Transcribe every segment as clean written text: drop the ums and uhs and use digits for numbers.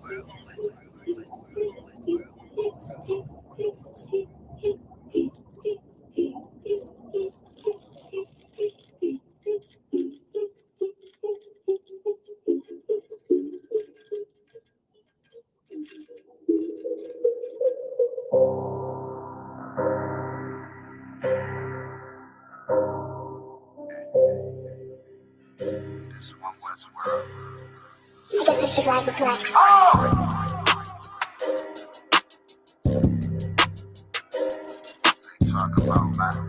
I guess I should ride with Lex. Talk about man.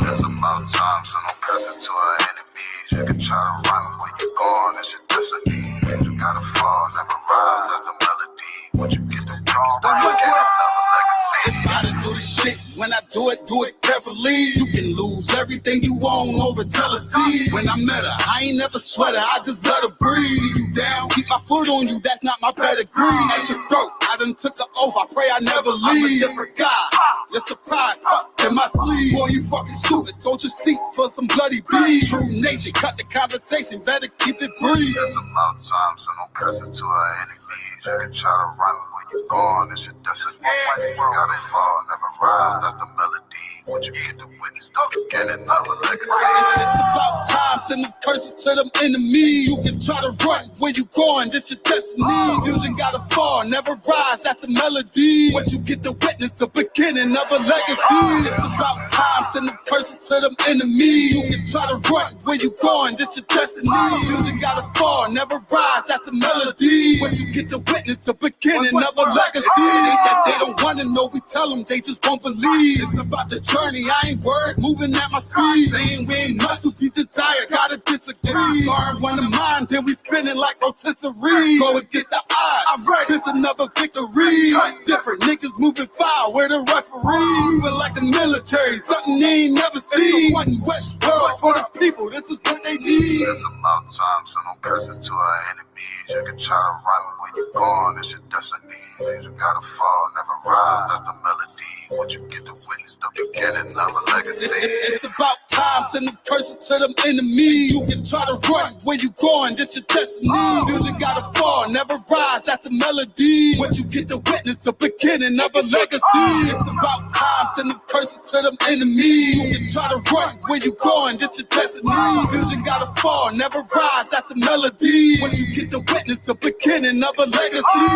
It's about time, so no cussing to our enemies. You can try to run where you going, it's your destiny. You gotta fall, never rise, that's the melody. Once you get the wrong, then you get another legacy. If I done do the shit, when I do it carefully. You can lose everything you own over jealousy. When I met her, I ain't never sweat her, I just let her breathe. You down, keep my foot on you, that's not my pedigree. At your throat, I done took her off, I pray I never leave. I'm a different guy, your surprise tucked in my sleeve. Boy, you fucking stupid, soldier seat for some bloody bleed. True nature, cut the conversation, better keep it brief. It's about time, so no cursing to our enemies. You can try to run where you going, it's your destiny. You gotta fall, never rise, that's the melody. Once you get the witness, don't get another legacy. It's about time, send the curses to them enemies. You can try to run where you going, this your destiny. Fusion gotta fall, never rise, that's a melody. Once you get the witness, the beginning of a legacy. It's about time, send the curses to them enemies. You can try to run where you going, this your destiny. Fusion gotta fall, never rise, that's a melody. Once you get the witness, the beginning of a legacy. They don't wanna know, we tell them, they just won't believe. It's about the journey, I ain't worried, moving at my speed. Saying we ain't much to be desired, gotta disagree. Sorry, one of mine, then we spinning like rotisserie. Go against the odds, I'm right, it's another victory. Cut different, niggas moving foul, where the referee. Moving like the military, something they ain't never seen. One West world for the people, this is what they need. It's about time, so no curses to our enemies. You can try to run where you going, it's your destiny. You gotta fall, never rise, that's the melody. Once you get the witness, don't you get another legacy. It's about time, send the curses to them enemies. You can try to run where you going, this your destiny. Music gotta fall, never rise, that's a melody. Once you get the witness, the beginning of a legacy. It's about time, send the curses to them enemies. You can try to run where you going, this your destiny. Music gotta fall, never rise, that's a melody. Once you get the witness, the beginning of a legacy.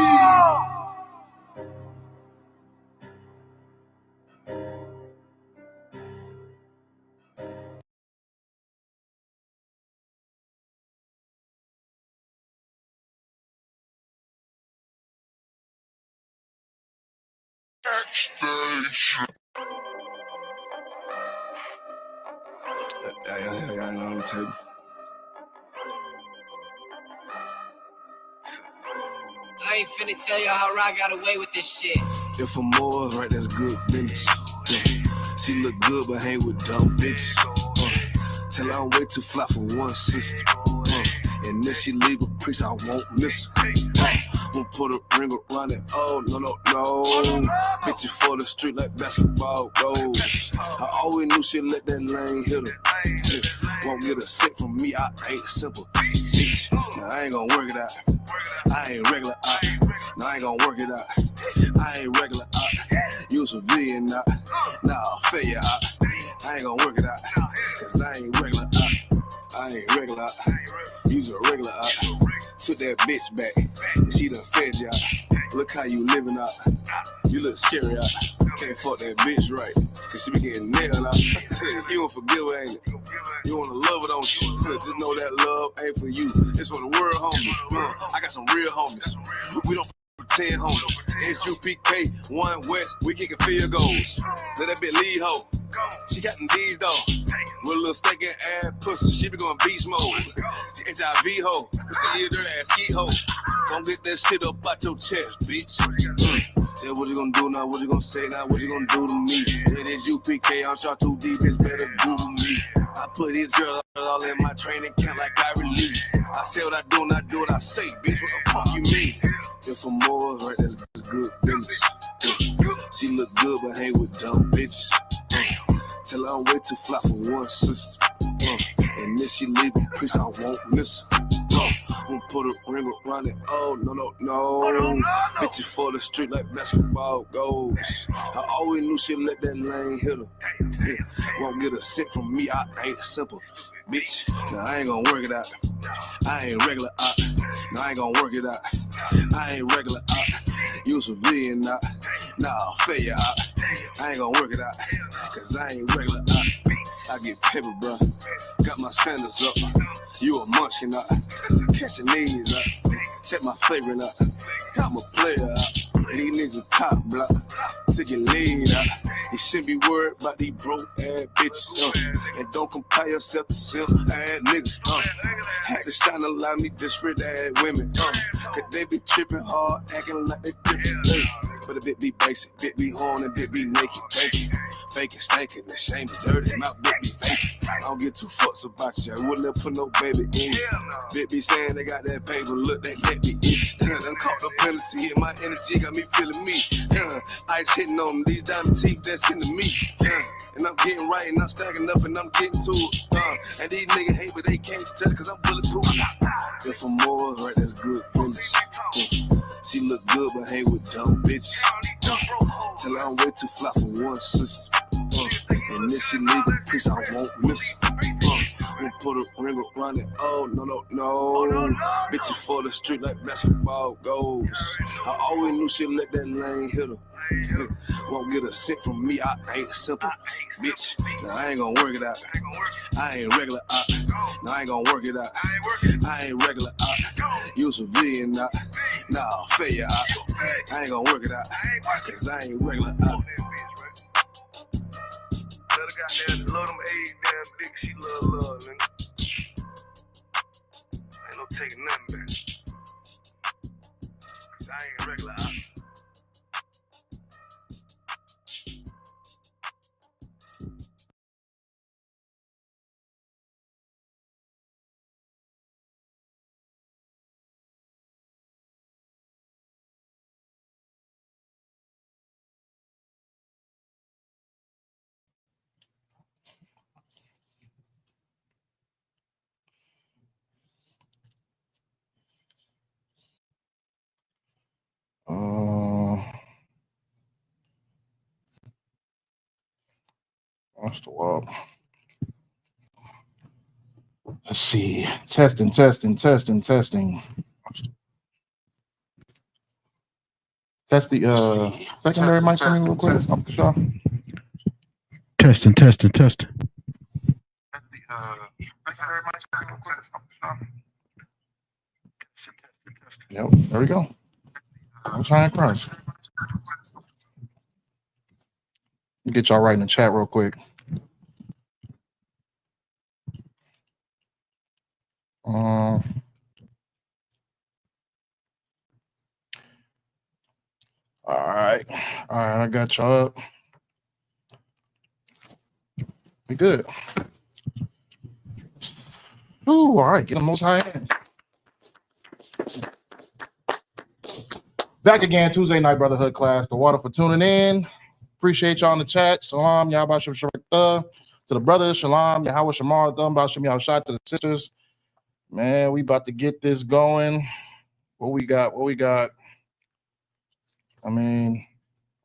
I know I'm taking. I ain't finna tell y'all how I got away with this shit. If I'm more right, that's good business. She look good, but hang with dumb bitches. Tell her I'm way too fly for one sister. And then she leave a priest, I won't miss her. Won't put a ring around it. Oh, no. Bitch, you for the street like basketball goes. I always knew she'd let that lane hit her. Won't get a sick from me, I ain't simple. Bitch, now I ain't gonna work it out. I ain't regular out. Now I ain't gonna work it out. I ain't regular out. You a civilian out. Nah, failure out. I ain't gonna work it out. Cause I ain't regular out. I ain't regular out. You's a regular out. Took that bitch back. She done fed you out. Look how you living out. You look scary out. Can't fuck that bitch right. Cause she be getting nailed out. You won't forgive her, ain't it? You wanna love it, don't you? Just know that love ain't for you. It's for the world, homie. I got some real homies. We don't pretend, homie. Isupk, one West, we kicking field goals. Let that bitch lead, ho. She got them D's, though. With a little steak and ass pussy, she be going beast mode. She HIV, ho. You dirty ass skeet, ho. Don't get that shit up out your chest, bitch. Tell what you gonna do now, what you gonna say now, what you gonna do to me. It is UPK, I'm shot too deep, it's better Google me. I put these girls all in my training camp like I relieve. I say what I do and I do what I say, bitch, what the fuck you mean? If I'm more right, that's good business. She look good, but hang with dumb bitches. Tell her I'm way too fly for one sister. And And if she leave a piece, I won't miss her. Won't put a ring around it. Oh, no. Bitch, for the street like basketball goes. I always knew she'd let that lane hit her. Won't get a cent from me, I ain't simple. Bitch, now I ain't gonna work it out. I ain't regular out. Now I ain't gonna work it out. I ain't regular out. You a civilian out. Nah, failure out. I ain't gonna work it out. Cause I ain't regular out. I get paper, bro. Got my standards up. You a munchkin out. Catching these out. Check my favorite out. I'm a player out. These niggas top block. Taking lead out. You shouldn't be worried about these broke ass bitches. And don't compare yourself to simp ass niggas. Had to shine a lot of me disparate ass women. Cause they be tripping hard, acting like they different. But a bit be basic, bit be horn and bit be naked. Faking, stankin', the shame is dirty, my bit be faking. I don't get too fucks about you, I wouldn't have put no baby in it. Bit be saying they got that paper, look, they can't be itchy. Done caught the penalty, hit my energy, got me feeling me. Ice hitting on them, these diamond teeth that's into me. And I'm getting right and I'm stacking up and I'm getting to it. And these niggas hate but they can't touch cause I'm bulletproof. If for more, right, that's good business. She look good but hang with dumb bitches. Tell her I'm way too fly for one sister. And if she leave a piece, I won't miss her. Won't put a ring around it. Oh, no. Bitch, for the street like basketball goes. I always knew she'd let that lane hit her. Won't get a cent from me, I ain't simple. Bitch, now I ain't gonna work it out. I ain't regular out. Now I ain't gonna work it out. I ain't regular out. You a civilian out. Nah, failure out. I ain't gonna work it out. Cause I ain't regular out. Goddamn, love them AIDS, damn bitch, she love, nigga. Ain't no taking nothing back. Cause I ain't regular out. That's the wall. Let's see. Testing. Test the secondary mic for me real quick. Testing. Yep, there we go. I'm trying to crunch. Get y'all right in the chat real quick. All right, I got y'all up. We good. Ooh, all right, get them most high end. Back again, Tuesday night Brotherhood class. The water for tuning in. Appreciate y'all in the chat. Salam, Yahba Shem Shabbat. To the brothers, Shalom, Yahweh Shamar, Thumba Shem Yahshai. To the sisters, man, we about to get this going. What we got? I mean,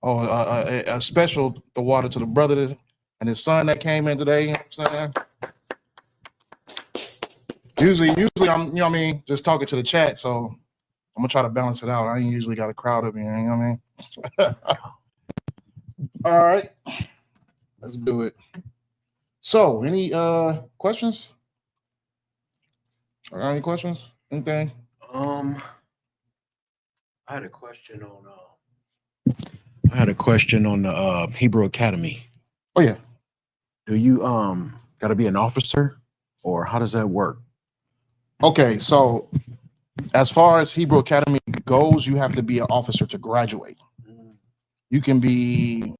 a special the water to the brother and his son that came in today. You know what I'm saying? Usually I'm, you know what I mean, just talking to the chat. So I'm gonna try to balance it out. I ain't usually got a crowd of me. You know what I mean? All right, let's do it. So, any questions? Any questions? Anything? I had a question on the Hebrew Academy. Oh yeah. Do you got to be an officer, or how does that work? Okay, so as far as Hebrew Academy goes, you have to be an officer to graduate. You can be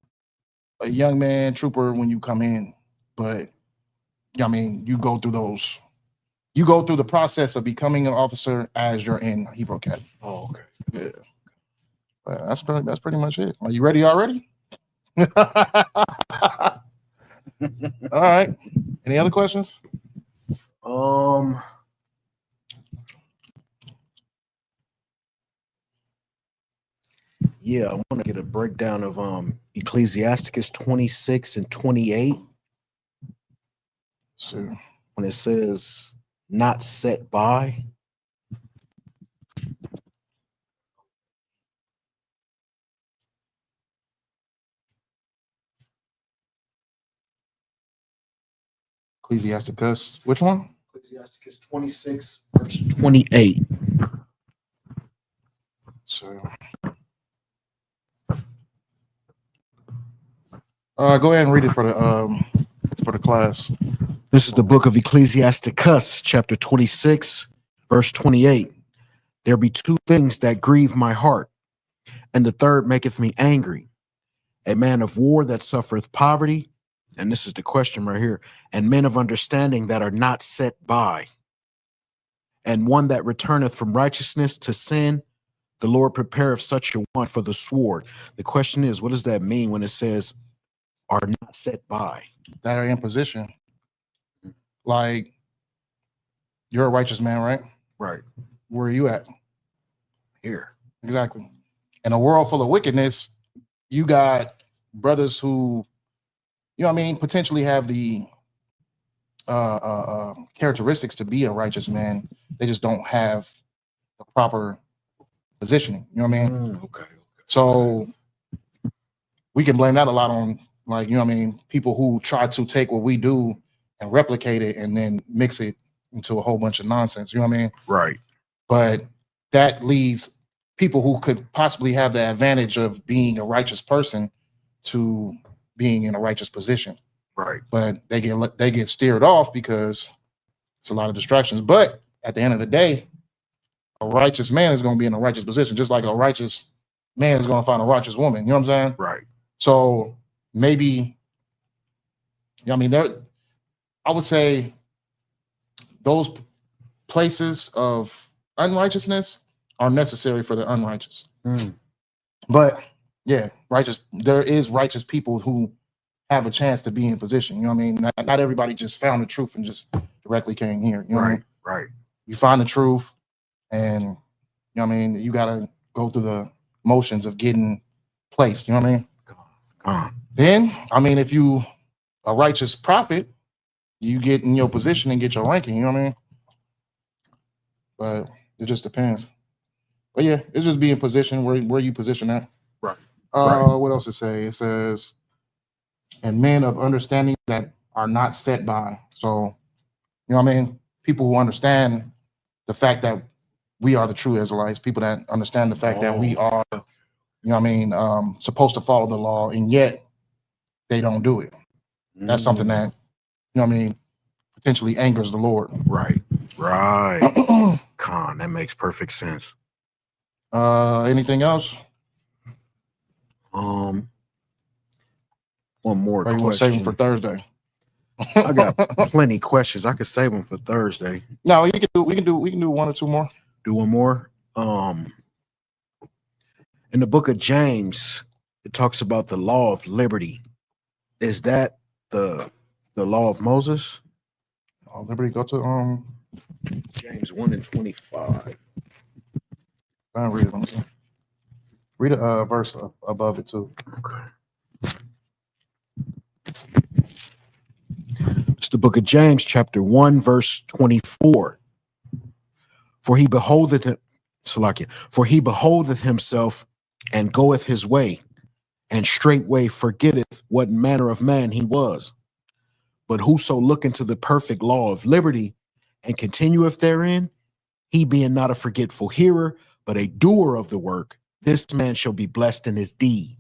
a young man trooper when you come in, but I mean, you go through the process of becoming an officer as you're in Hebrew Academy. Oh, okay. Yeah. That's pretty much it. Are you ready already? All right. Any other questions? Yeah, I want to get a breakdown of Ecclesiasticus 26 and 28 So, when it says not set by. Ecclesiasticus, which one? Ecclesiasticus 26, verse 28. So, go ahead and read it for the class. This is the book of Ecclesiasticus, chapter 26, verse 28. There be two things that grieve my heart, and the third maketh me angry. A man of war that suffereth poverty, and this is the question right here, and men of understanding that are not set by, and one that returneth from righteousness to sin. The Lord prepareth such a one for the sword. The question is, what does that mean when it says are not set by? That are in position. Like, you're a righteous man, right? Right. Where are you at? Here. Exactly. In a world full of wickedness, you got brothers who, potentially have the characteristics to be a righteous man. They just don't have the proper positioning. You know what I mean? Okay. So we can blame that a lot on, like, people who try to take what we do and replicate it and then mix it into a whole bunch of nonsense. You know what I mean? Right. But that leads people who could possibly have the advantage of being a righteous person to being in a righteous position. Right. But they get steered off because it's a lot of distractions. But at the end of the day, a righteous man is going to be in a righteous position, just like a righteous man is going to find a righteous woman. You know what I'm saying? Right. So maybe, I would say those places of unrighteousness are necessary for the unrighteous. But yeah, there is righteous people who have a chance to be in position. You know what I mean? Not everybody just found the truth and just directly came here. You know what I mean? Right. You find the truth, and you gotta go through the motions of getting placed. You know what I mean? Then, if you a righteous prophet, you get in your position and get your ranking. You know what I mean? But it just depends. But yeah, it's just being position where you position at. Right. What else it say? It says, and men of understanding that are not set by. So, you know what I mean? People who understand the fact that we are the true Israelites, people that understand the fact that we are, supposed to follow the law, and yet they don't do it. That's something that, potentially angers the Lord. Right. Con, that makes perfect sense. Anything else? One more Or you want to save them for Thursday? I got plenty questions. I could save them for Thursday. No, we can do one or two more. Do one more. In the book of James, it talks about the law of liberty. Is that the law of Moses? Liberty, go to James 1 and 25. I'll read it. Let me see. Read a verse above it too. Okay. It's the book of James, chapter 1, verse 24. For he beholdeth himself and goeth his way, and straightway forgetteth what manner of man he was. But whoso look into the perfect law of liberty and continueth therein, he being not a forgetful hearer, but a doer of the work, this man shall be blessed in his deed.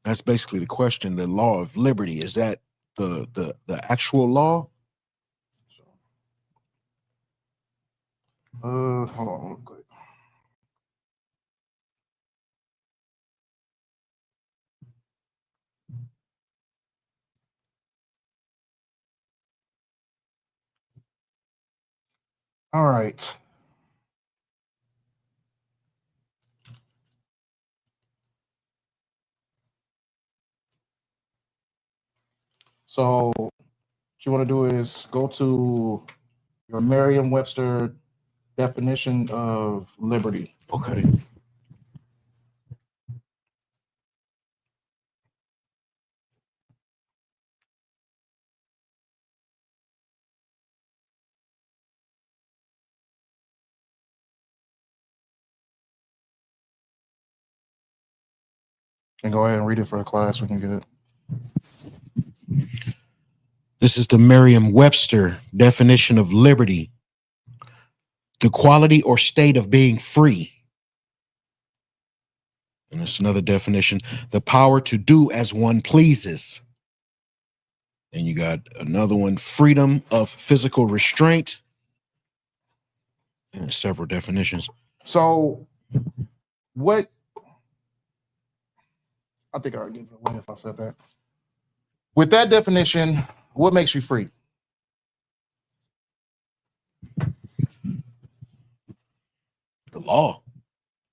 That's basically the question. The law of liberty, is that the actual law? Hold on real quick. All right. So you want to do is go to your Merriam-Webster definition of liberty. Okay. And go ahead and read it for the class. We can get it. This is the Merriam-Webster definition of liberty: the quality or state of being free. And that's another definition: the power to do as one pleases. And you got another one: freedom of physical restraint. And several definitions. So, what? I think I would give it away if I said that. With that definition, what makes you free? The law.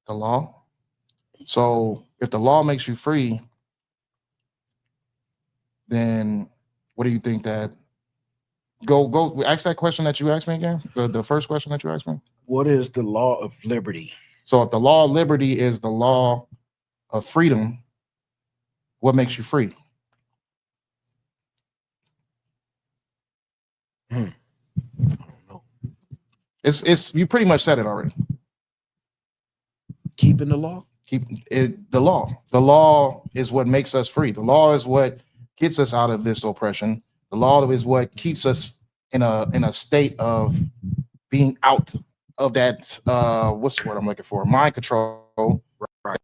The law. So, if the law makes you free, then what do you think that? Go. Ask that question that you asked me again. The first question that you asked me. What is the law of liberty? So, if the law of liberty is the law of freedom, what makes you free? I don't know. It's you pretty much said it already. Keeping the law? Keep it the law. The law is what makes us free. The law is what gets us out of this oppression. The law is what keeps us in a state of being out of that what's the word I'm looking for? Mind control. Right.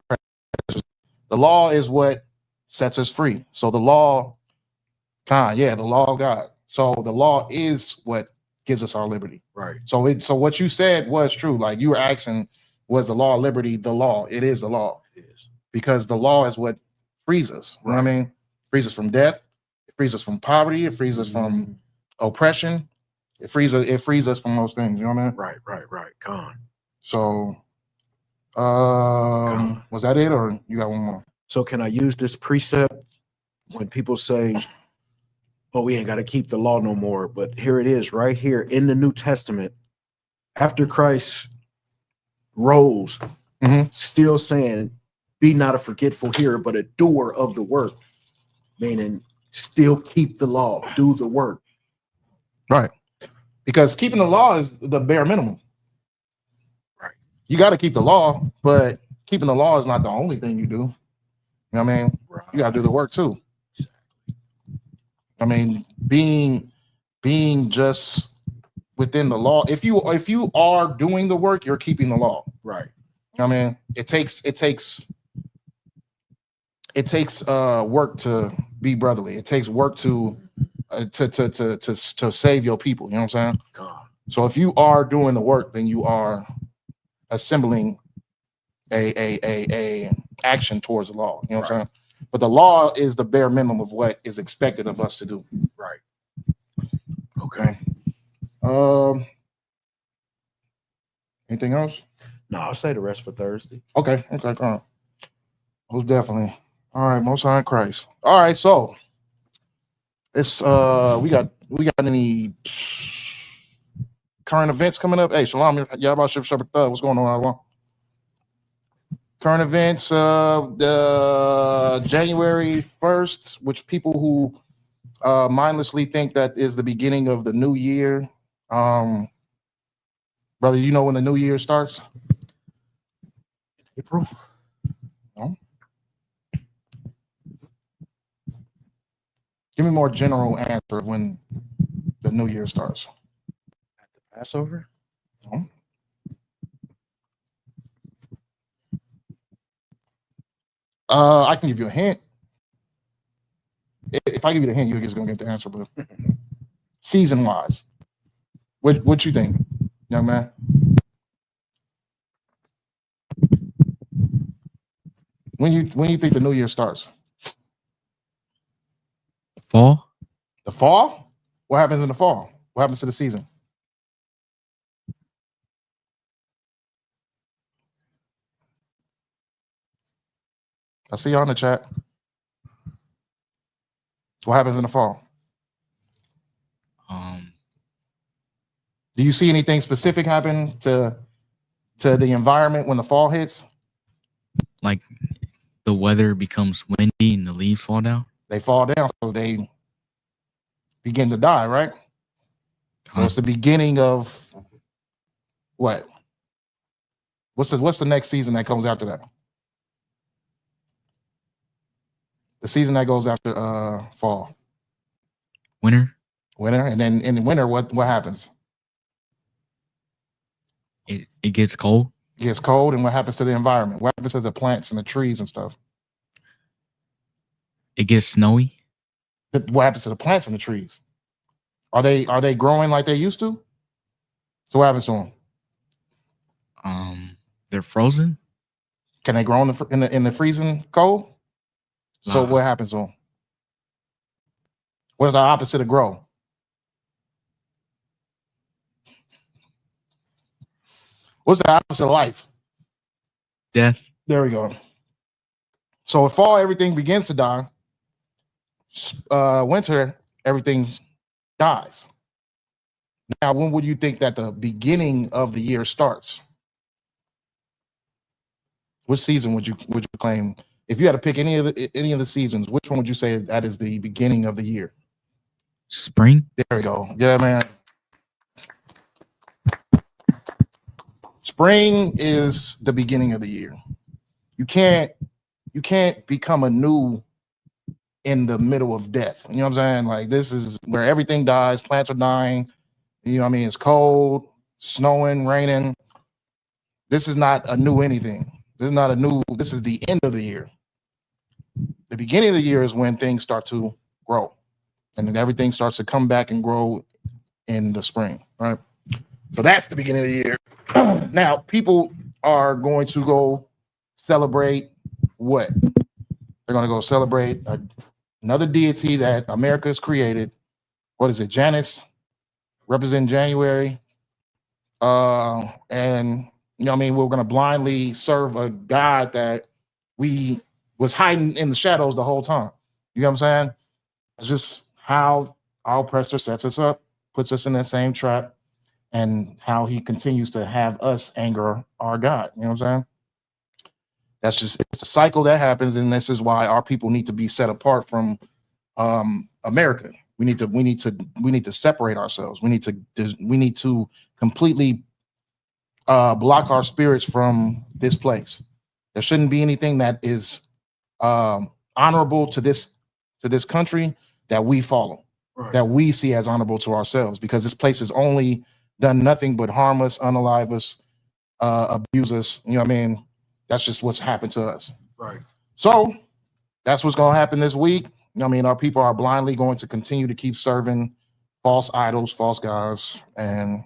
The law is what sets us free. So the law, the law of God. So the law is what gives us our liberty. Right. So what you said was true. Like you were asking, was the law of liberty the law? It is the law. It is. Because the law is what frees us. You know what I mean? Frees us from death. It frees us from poverty. It frees us from oppression. It frees us from those things. You know what I mean? Right. Con. So, was that it, or you got one more? So can I use this precept when people say, "Oh, we ain't got to keep the law no more"? But here it is, right here in the New Testament, after Christ rose, still saying, "Be not a forgetful hearer, but a doer of the work," meaning still keep the law, do the work. Right. Because keeping the law is the bare minimum. Right. You got to keep the law, but keeping the law is not the only thing you do. You know what I mean? Right. You got to do the work too. I mean, being just within the law. If you are doing the work, you're keeping the law. Right. I mean, it takes work to be brotherly. It takes work to save your people. You know what I'm saying? God. So if you are doing the work, then you are assembling a action towards the law. You know what I'm saying? But the law is the bare minimum of what is expected of us to do. Right. Okay. Anything else? No, I'll say the rest for Thursday. Okay. Most definitely. All right, Most High in Christ. All right, so it's we got any current events coming up? Hey, Shalom, Yabba Shif Shabbat, what's going on, Alwan? Current events, the January 1st, which people who mindlessly think that is the beginning of the new year. Brother, you know when the new year starts? April. No. Give me a more general answer of when the new year starts. At the Passover. No. I can give you a hint. If I give you the hint, you're just gonna get the answer. But season wise, what you think, young man? When you think the new year starts? Fall. The fall? What happens in the fall? What happens to the season? I see y'all in the chat. What happens in the fall? Do you see anything specific happen to the environment when the fall hits? Like the weather becomes windy and the leaves fall down. They fall down, so they begin to die, right? So it's the beginning of what? What's the next season that comes after that? The season that goes after fall. Winter. Winter, and then in the winter, what happens? It gets cold. It gets cold, and what happens to the environment? What happens to the plants and the trees and stuff? It gets snowy. What happens to the plants and the trees? Are they growing like they used to? So what happens to them? They're frozen. Can they grow in the freezing cold? So what happens to them? What is the opposite of grow? What's the opposite of life? Death. There we go. So if fall, everything begins to die. Winter, everything dies. Now, when would you think that the beginning of the year starts? Which season would you claim? If you had to pick any of the seasons, which one would you say that is the beginning of the year? Spring. There we go. Yeah, man. Spring is the beginning of the year. You can't become anew in the middle of death. You know what I'm saying? Like, this is where everything dies. Plants are dying. You know what I mean? It's cold, snowing, raining. This is not a new anything. This is the end of the year. The beginning of the year is when things start to grow, and then everything starts to come back and grow in the spring, right? So that's the beginning of the year. Now, people are going to go celebrate what? They're going to go celebrate another deity that America has created. What is it? Janus, representing January. And, you know what I mean? We're going to blindly serve a God that we was hiding in the shadows the whole time. You know what I'm saying? It's just how our oppressor sets us up, puts us in that same trap, and how he continues to have us anger our God. You know what I'm saying? It's a cycle that happens, and this is why our people need to be set apart from America. We need to separate ourselves. We need to completely block our spirits from this place. There shouldn't be anything that is honorable to this country that we follow, right, that we see as honorable to ourselves, because this place has only done nothing but harm us, unalive us, abuse us. You know what I mean? That's just what's happened to us. Right. So that's what's going to happen this week. You know what I mean? Our people are blindly going to continue to keep serving false idols, false gods, and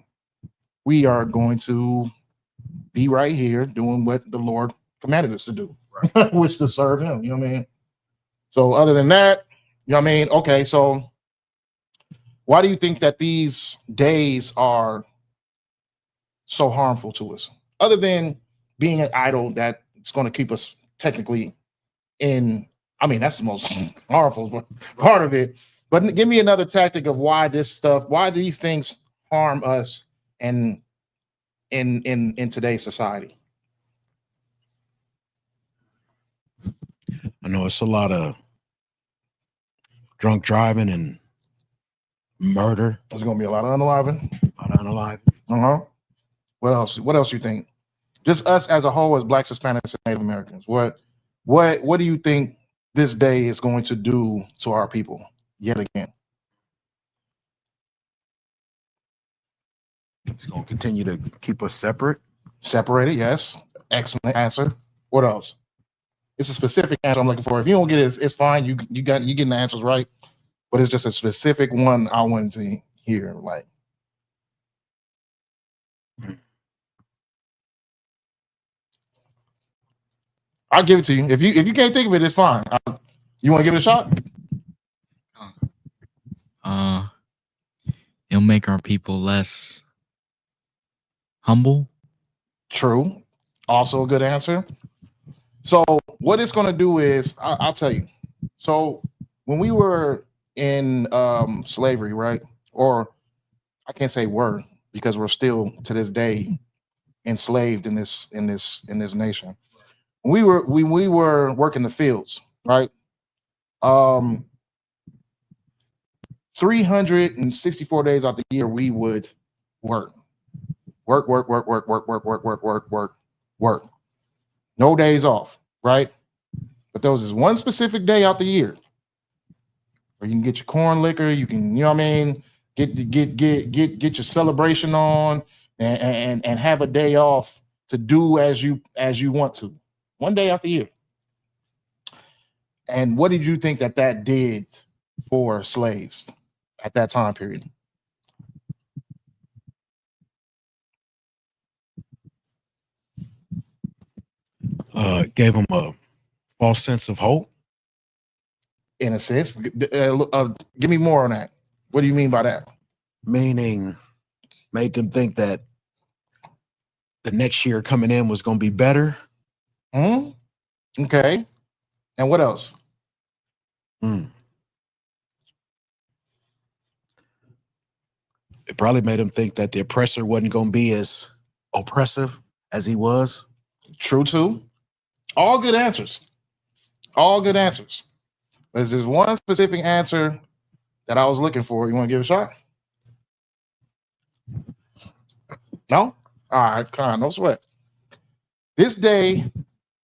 we are going to be right here doing what the Lord commanded us to do, right, which to serve him. You know what I mean? So other than that, you know what I mean? Okay, so why do you think that these days are so harmful to us? Other than being an idol that's going to keep us technically in, I mean, that's the most harmful part of it. But give me another tactic of why these things harm us and in today's society. I know it's a lot of drunk driving and murder. There's going to be a lot of unaliving. Uh-huh. What else? What else you think? Just us as a whole, as Blacks, Hispanics, and Native Americans. What do you think this day is going to do to our people yet again? It's going to continue to keep us separate. Separated, yes. Excellent answer. What else? It's a specific answer I'm looking for. If you don't get it, it's fine. You getting the answers right, but it's just a specific one I wanted to hear. Like, I'll give it to you. If you can't think of it, it's fine. You want to give it a shot? It'll make our people less humble. True. Also a good answer. So what it's going to do is, I'll tell you. So when we were in slavery, right? Or I can't say were. because we're still to this day enslaved in this nation. We were working the fields, right? 364 days out the year we would work. Work. No days off, right? But there was this one specific day out the year where you can get your corn liquor, you can, you know what I mean, get your celebration on and have a day off to do as you want to. One day out the year. And what did you think that did for slaves at that time period? Gave them a false sense of hope. In a sense, give me more on that. What do you mean by that? Meaning, made them think that the next year coming in was going to be better. Okay. And what else? It probably made them think that the oppressor wasn't going to be as oppressive as he was. True too. All good answers. All good answers. There's this one specific answer that I was looking for. You want to give it a shot? No? All right, come on, no sweat. This day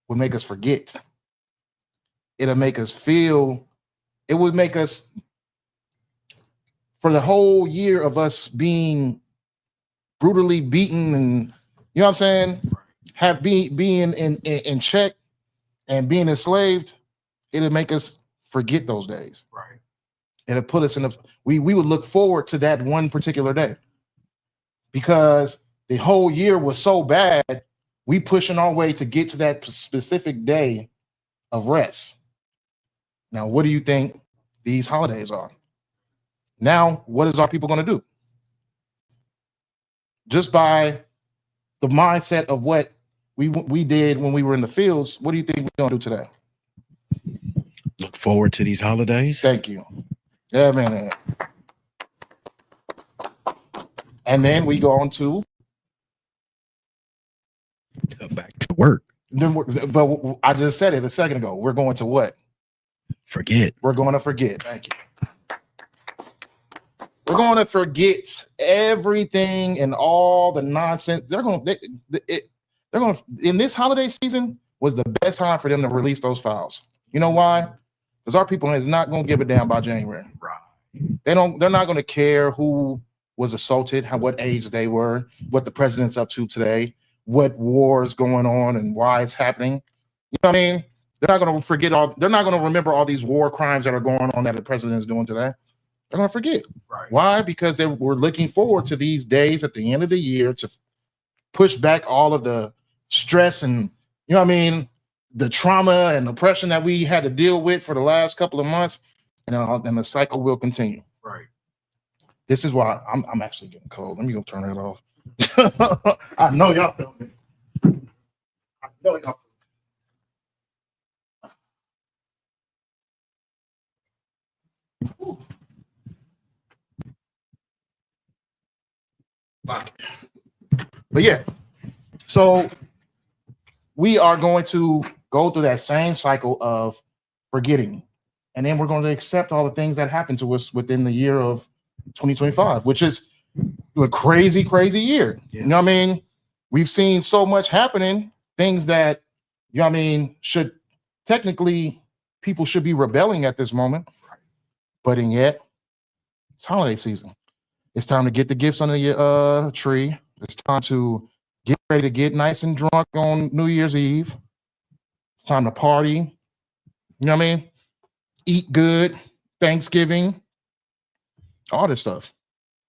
would make us forget. It'll make us feel, it would make us, for the whole year of us being brutally beaten and, you know what I'm saying, being in check and being enslaved, it'll make us forget those days. Right. It'll put us in we would look forward to that one particular day because the whole year was so bad, we pushing our way to get to that specific day of rest. Now, what do you think these holidays are? Now, what is our people going to do? Just by the mindset of what we did when we were in the fields, what do you think we're going to do today? Look forward to these holidays. Thank you. Yeah, man. And then we go on to back to work. But I just said it a second ago. We're going to what? Forget. We're going to forget. Thank you. We're going to forget everything and all the nonsense. They're going to in this holiday season was the best time for them to release those files. You know why? Because our people is not going to give a damn by January. Right. They're not going to care who was assaulted, what age they were, what the president's up to today, what war is going on and why it's happening. You know what I mean? They're not going to forget they're not going to remember all these war crimes that are going on that the president is doing today. They're going to forget. Right. Why? Because they were looking forward to these days at the end of the year to push back all of the stress and, you know what I mean, the trauma and oppression that we had to deal with for the last couple of months, and the cycle will continue. Right. This is why I'm actually getting cold. Let me go turn that off. I know y'all feel me. I know y'all feel me. But yeah, so we are going to go through that same cycle of forgetting, and then we're going to accept all the things that happened to us within the year of 2025, which is a crazy, crazy year. Yeah. You know what I mean? We've seen so much happening, things that, you know what I mean, should technically people should be rebelling at this moment, but and yet it's holiday season. It's time to get the gifts under your tree. It's time to get ready to get nice and drunk on New Year's Eve. It's time to party. You know what I mean? Eat good. Thanksgiving. All this stuff.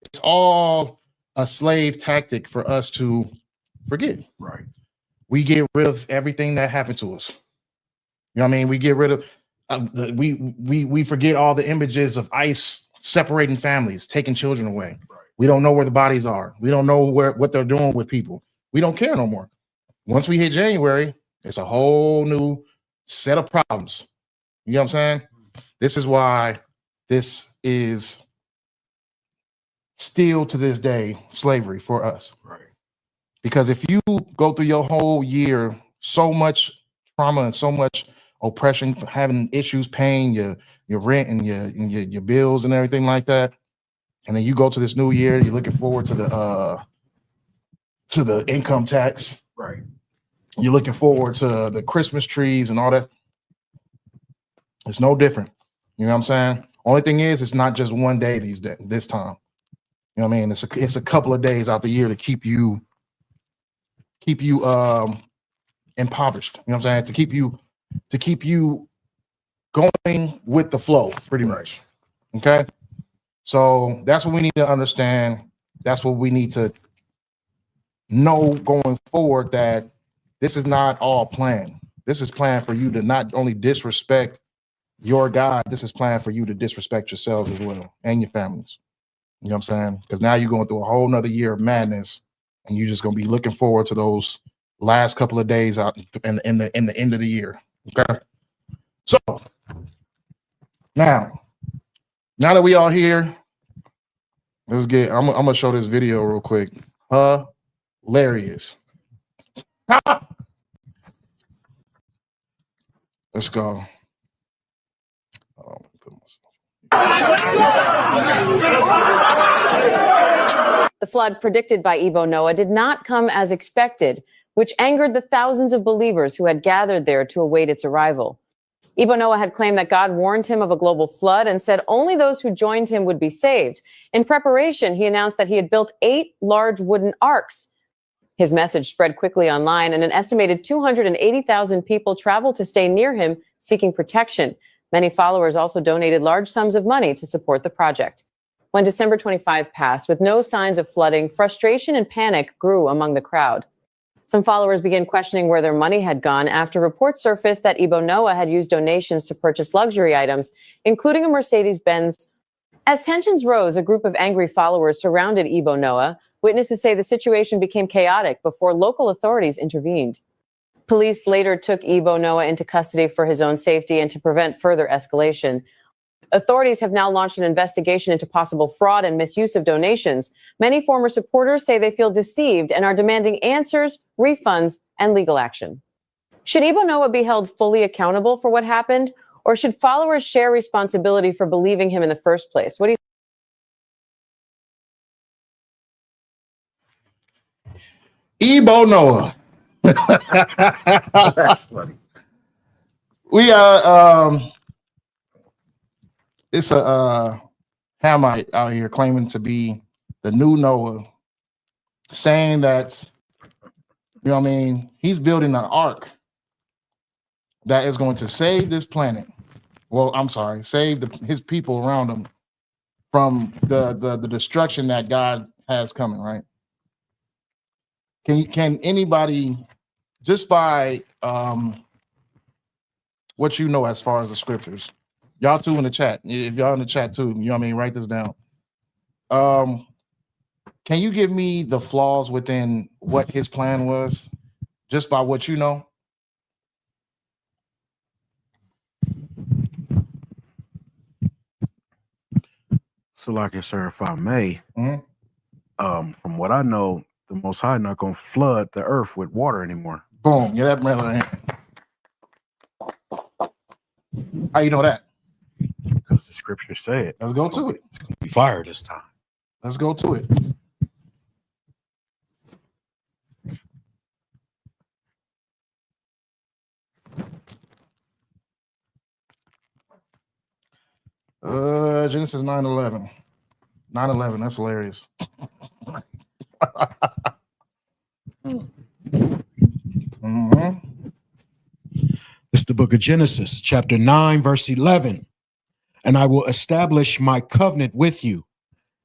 It's all a slave tactic for us to forget. Right. We get rid of everything that happened to us. You know what I mean? We get rid of we forget all the images of ICE separating families, taking children away. Right. We don't know where the bodies are. We don't know what they're doing with people. We don't care no more. Once we hit January, it's a whole new set of problems. You know what I'm saying? This is why this is still to this day slavery for us. Right. Because if you go through your whole year, so much trauma and so much oppression, having issues paying your rent and your bills and everything like that, and then you go to this new year, you're looking forward to the income tax. Right. You're looking forward to the Christmas trees and all that. It's no different. You know what I'm saying? Only thing is, it's not just one day this time. You know what I mean? It's a couple of days out the year to keep you impoverished. You know what I'm saying? To keep you going with the flow, pretty much. Okay. So that's what we need to understand. That's what we need to know going forward, that this is not all planned. This is planned for you to not only disrespect your God, this is planned for you to disrespect yourselves as well and your families. You know what I'm saying? Because now you're going through a whole nother year of madness, and you're just going to be looking forward to those last couple of days out in the end of the year. Okay. So now that we all here, let's get. I'm gonna show this video real quick. Hilarious. Let's go. The flood predicted by Ebo Noah did not come as expected, which angered the thousands of believers who had gathered there to await its arrival. Ebo Noah had claimed that God warned him of a global flood and said only those who joined him would be saved. In preparation, he announced that he had built 8 large wooden arks. His message spread quickly online, and an estimated 280,000 people traveled to stay near him, seeking protection. Many followers also donated large sums of money to support the project. When December 25 passed, with no signs of flooding, frustration and panic grew among the crowd. Some followers began questioning where their money had gone after reports surfaced that Ebo Noah had used donations to purchase luxury items, including a Mercedes-Benz. As tensions rose, a group of angry followers surrounded Ebo Noah. Witnesses say the situation became chaotic before local authorities intervened. Police later took Ebo Noah into custody for his own safety and to prevent further escalation. Authorities have now launched an investigation into possible fraud and misuse of donations. Many former supporters say they feel deceived and are demanding answers, refunds, and legal action. Should Ebo Noah be held fully accountable for what happened, or should followers share responsibility for believing him in the first place? What do you Ebo Noah. That's funny. We are it's a Hamite out here claiming to be the new Noah, saying that, you know what I mean, he's building an ark that is going to save this planet. Well, I'm sorry, save his people around him from the destruction that God has coming, right? Can anybody, just by what you know as far as the scriptures, y'all too in the chat, if y'all in the chat too, you know what I mean, write this down. Can you give me the flaws within what his plan was, just by what you know? So, like I said, if I may, from what I know, the Most High not gonna flood the earth with water anymore. Boom, yeah, that brother. How you know that? Because the scriptures say it. Let's go to it. It's gonna be fire this time. Let's go to it. Genesis 9:11. 9:11. That's hilarious. This is the book of Genesis, chapter 9, verse 11. And I will establish my covenant with you.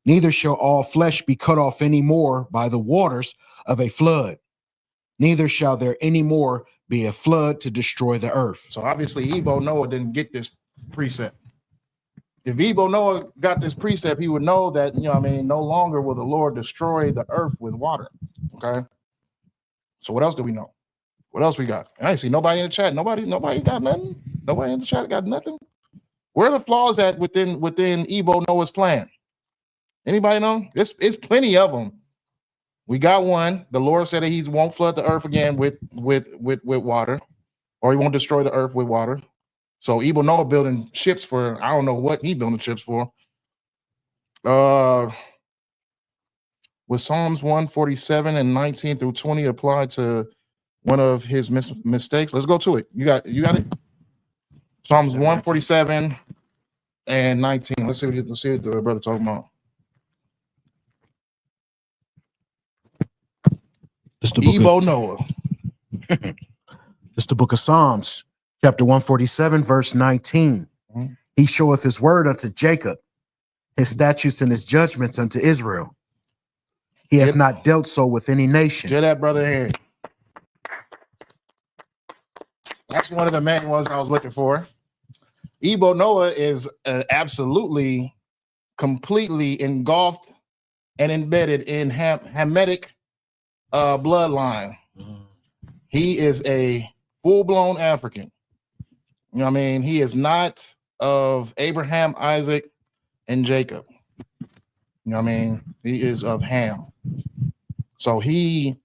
Neither shall all flesh be cut off any more by the waters of a flood. Neither shall there any more be a flood to destroy the earth. So obviously, Ebo Noah didn't get this precept. If Ebo Noah got this precept, he would know that, you know what I mean, no longer will the Lord destroy the earth with water. Okay. So what else do we know? What else we got? I ain't see nobody in the chat. Nobody got nothing. Nobody in the chat got nothing. Where are the flaws at within Ebo Noah's plan? Anybody know? It's plenty of them. We got one. The Lord said that he won't flood the earth again with water, or he won't destroy the earth with water. So Evil Noah building ships for, I don't know what he building ships for. With Psalms 147 and 19 through 20 applied to one of his mistakes? Let's go to it. You got it? Psalms 147 and 19. Let's see what the brother talking about. Ebo Noah. It's the book of Psalms, chapter 147, verse 19. Mhm. He showeth his word unto Jacob, his statutes and his judgments unto Israel. He hath not dealt so with any nation. Get that brother here. That's one of the main ones I was looking for. Ebo Noah is absolutely, completely engulfed and embedded in Hamitic bloodline. He is a full-blown African. You know what I mean? He is not of Abraham, Isaac, and Jacob. You know what I mean? He is of Ham. So he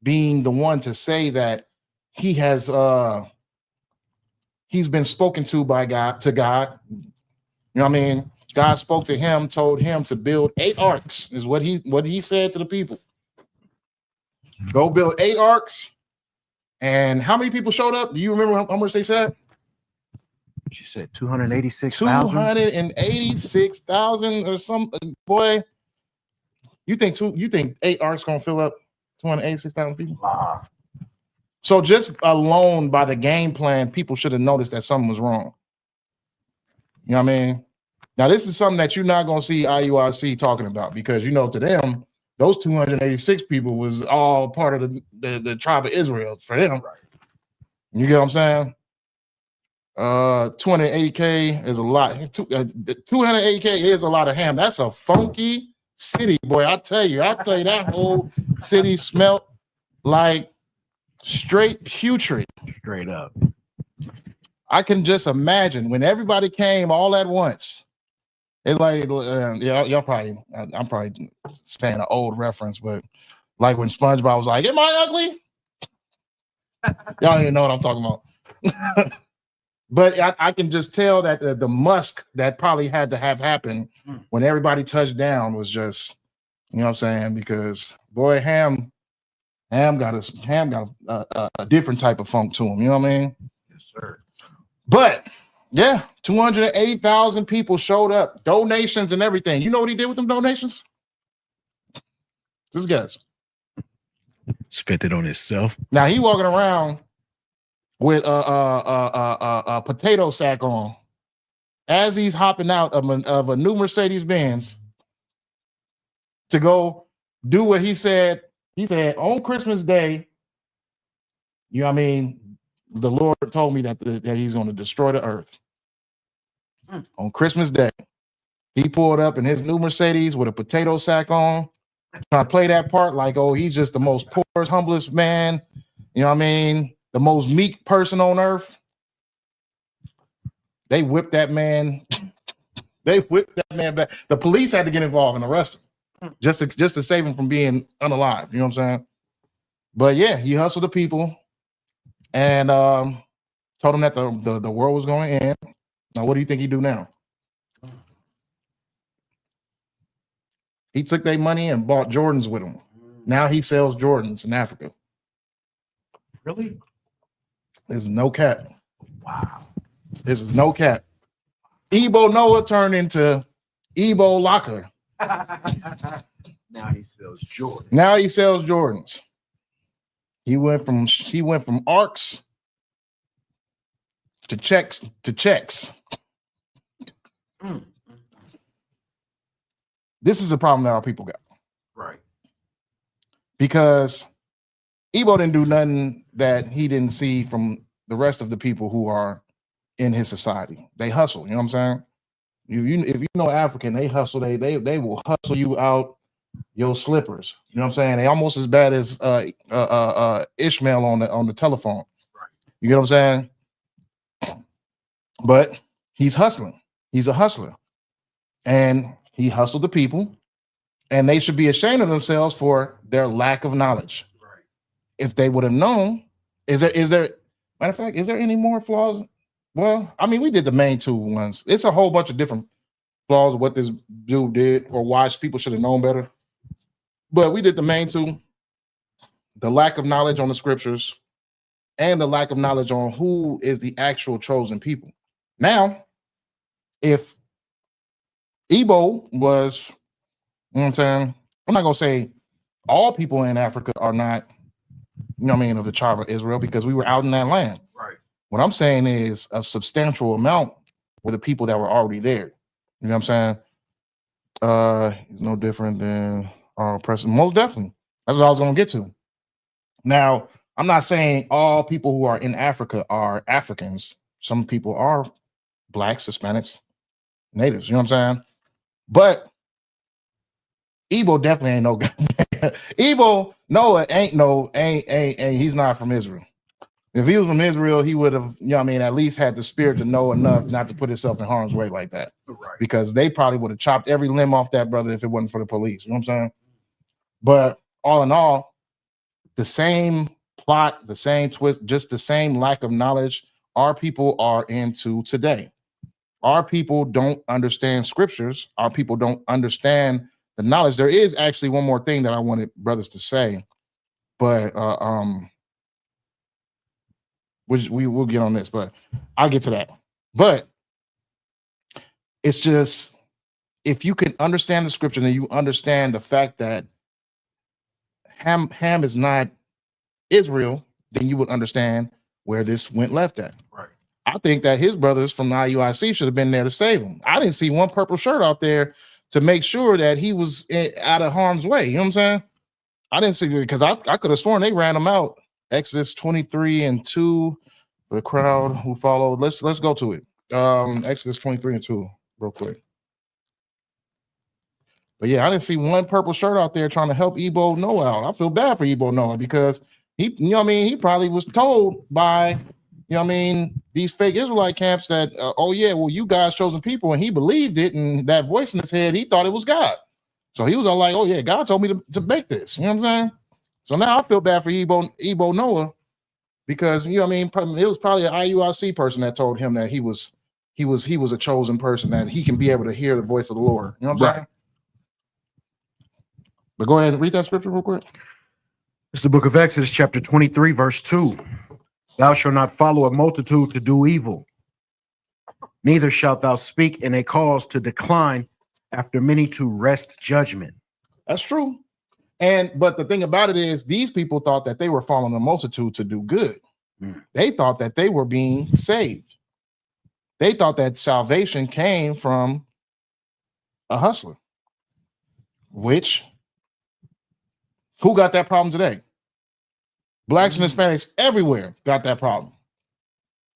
being the one to say that he has he's been spoken to by God, you know what I mean? God spoke to him, told him to build 8 arks, is what he said to the people. Go build 8 arks. And how many people showed up? Do you remember how much they said? She said 286,000. 286,000 or something. Boy, you think 8 arks gonna fill up 286,000 people? Wow. So just alone by the game plan, people should have noticed that something was wrong. You know what I mean? Now, this is something that you're not going to see IUIC talking about, because, to them, those 286 people was all part of the tribe of Israel for them. Right. You get what I'm saying? 280K is a lot. 280K is a lot of ham. That's a funky city, boy. I'll tell you that whole city smelt like straight putrid. Straight up. I can just imagine when everybody came all at once. It's like, y'all probably, I'm probably saying an old reference, but like when SpongeBob was like, "Am I ugly?" Y'all don't even know what I'm talking about. But I can just tell that the musk that probably had to have happened when everybody touched down was just, you know what I'm saying? Because boy, Ham got a different type of funk to him. You know what I mean? Yes, sir. But yeah, 280,000 people showed up, donations and everything. You know what he did with them donations? Just guess. Spent it on himself. Now he walking around with a potato sack on as he's hopping out of a new Mercedes Benz to go do what he said. He said on Christmas Day, you know what I mean? The Lord told me that he's going to destroy the earth. On Christmas Day, he pulled up in his new Mercedes with a potato sack on, trying to play that part like, oh, he's just the most poorest, humblest man. You know what I mean? The most meek person on earth. They whipped that man. They whipped that man back. The police had to get involved and arrest him just to save him from being unalive. You know what I'm saying? But yeah, he hustled the people and told them that the world was going to end. Now, what do you think he do now? He took their money and bought Jordans with him. Now he sells Jordans in Africa. Really? There's no cap. Wow. This is no cap. Ebo Noah turned into Ebo Locker. Now he sells Jordans. Now he sells Jordans. He went from arcs to checks. This is a problem that our people got. Right. Because Ebo didn't do nothing that he didn't see from the rest of the people who are in his society. They hustle, you know what I'm saying? If you know African, they hustle, they will hustle you out your slippers. You know what I'm saying? They almost as bad as Ishmael on the telephone. Right. You get what I'm saying? But he's hustling. He's a hustler. And He hustled the people, and they should be ashamed of themselves for their lack of knowledge. Right. If they would have known, is there matter of fact, is there any more flaws? Well, I mean, we did the main two ones. It's a whole bunch of different flaws of what this dude did or why people should have known better. But we did the main two: the lack of knowledge on the scriptures and the lack of knowledge on who is the actual chosen people. Now, if Igbo was, you know what I'm saying? I'm not gonna say all people in Africa are not, you know what I mean, of the tribe of Israel, because we were out in that land. Right. What I'm saying is a substantial amount were the people that were already there. You know what I'm saying? It's no different than oppressor. Most definitely. That's what I was gonna get to. Now, I'm not saying all people who are in Africa are Africans. Some people are blacks, Hispanics, natives, you know what I'm saying? But Igbo definitely ain't no Igbo Noah ain't he's not from Israel. If he was from Israel, he would have, you know what I mean, at least had the spirit to know enough not to put himself in harm's way like that. Right. Because they probably would have chopped every limb off that brother if it wasn't for the police. You know what I'm saying? But all in all, the same plot, the same twist, just the same lack of knowledge our people are into today. Our people don't understand scriptures. Our people don't understand the knowledge. There is actually one more thing that I wanted brothers to say, but we'll get on this, but I'll get to that. But it's just, if you can understand the scripture and you understand the fact that Ham is not Israel, then you would understand where this went left at. Right. I think that his brothers from the IUIC should have been there to save him. I didn't see one purple shirt out there to make sure that he was out of harm's way. You know what I'm saying? I didn't see it because I could have sworn they ran him out. Exodus 23:2, the crowd who followed. Let's go to it. Exodus 23:2, real quick. But yeah, I didn't see one purple shirt out there trying to help Igbo Noah out. I feel bad for Igbo Noah because he, you know what I mean, he probably was told by, you know what I mean, these fake Israelite camps that, oh yeah, well, you guys chosen people, and he believed it, and that voice in his head, he thought it was God. So he was all like, oh yeah, God told me to make this. You know what I'm saying? So now I feel bad for Igbo Noah because, you know what I mean, it was probably an IUIC person that told him that he was a chosen person, that he can be able to hear the voice of the Lord. You know what I'm saying? But go ahead and read that scripture real quick. It's the book of Exodus, chapter 23, verse 2. Thou shalt not follow a multitude to do evil, neither shalt thou speak in a cause to decline after many to wrest judgment. That's true. But the thing about it is, these people thought that they were following a multitude to do good. They thought that they were being saved. They thought that salvation came from a hustler, which, who got that problem today? Blacks and Hispanics everywhere got that problem.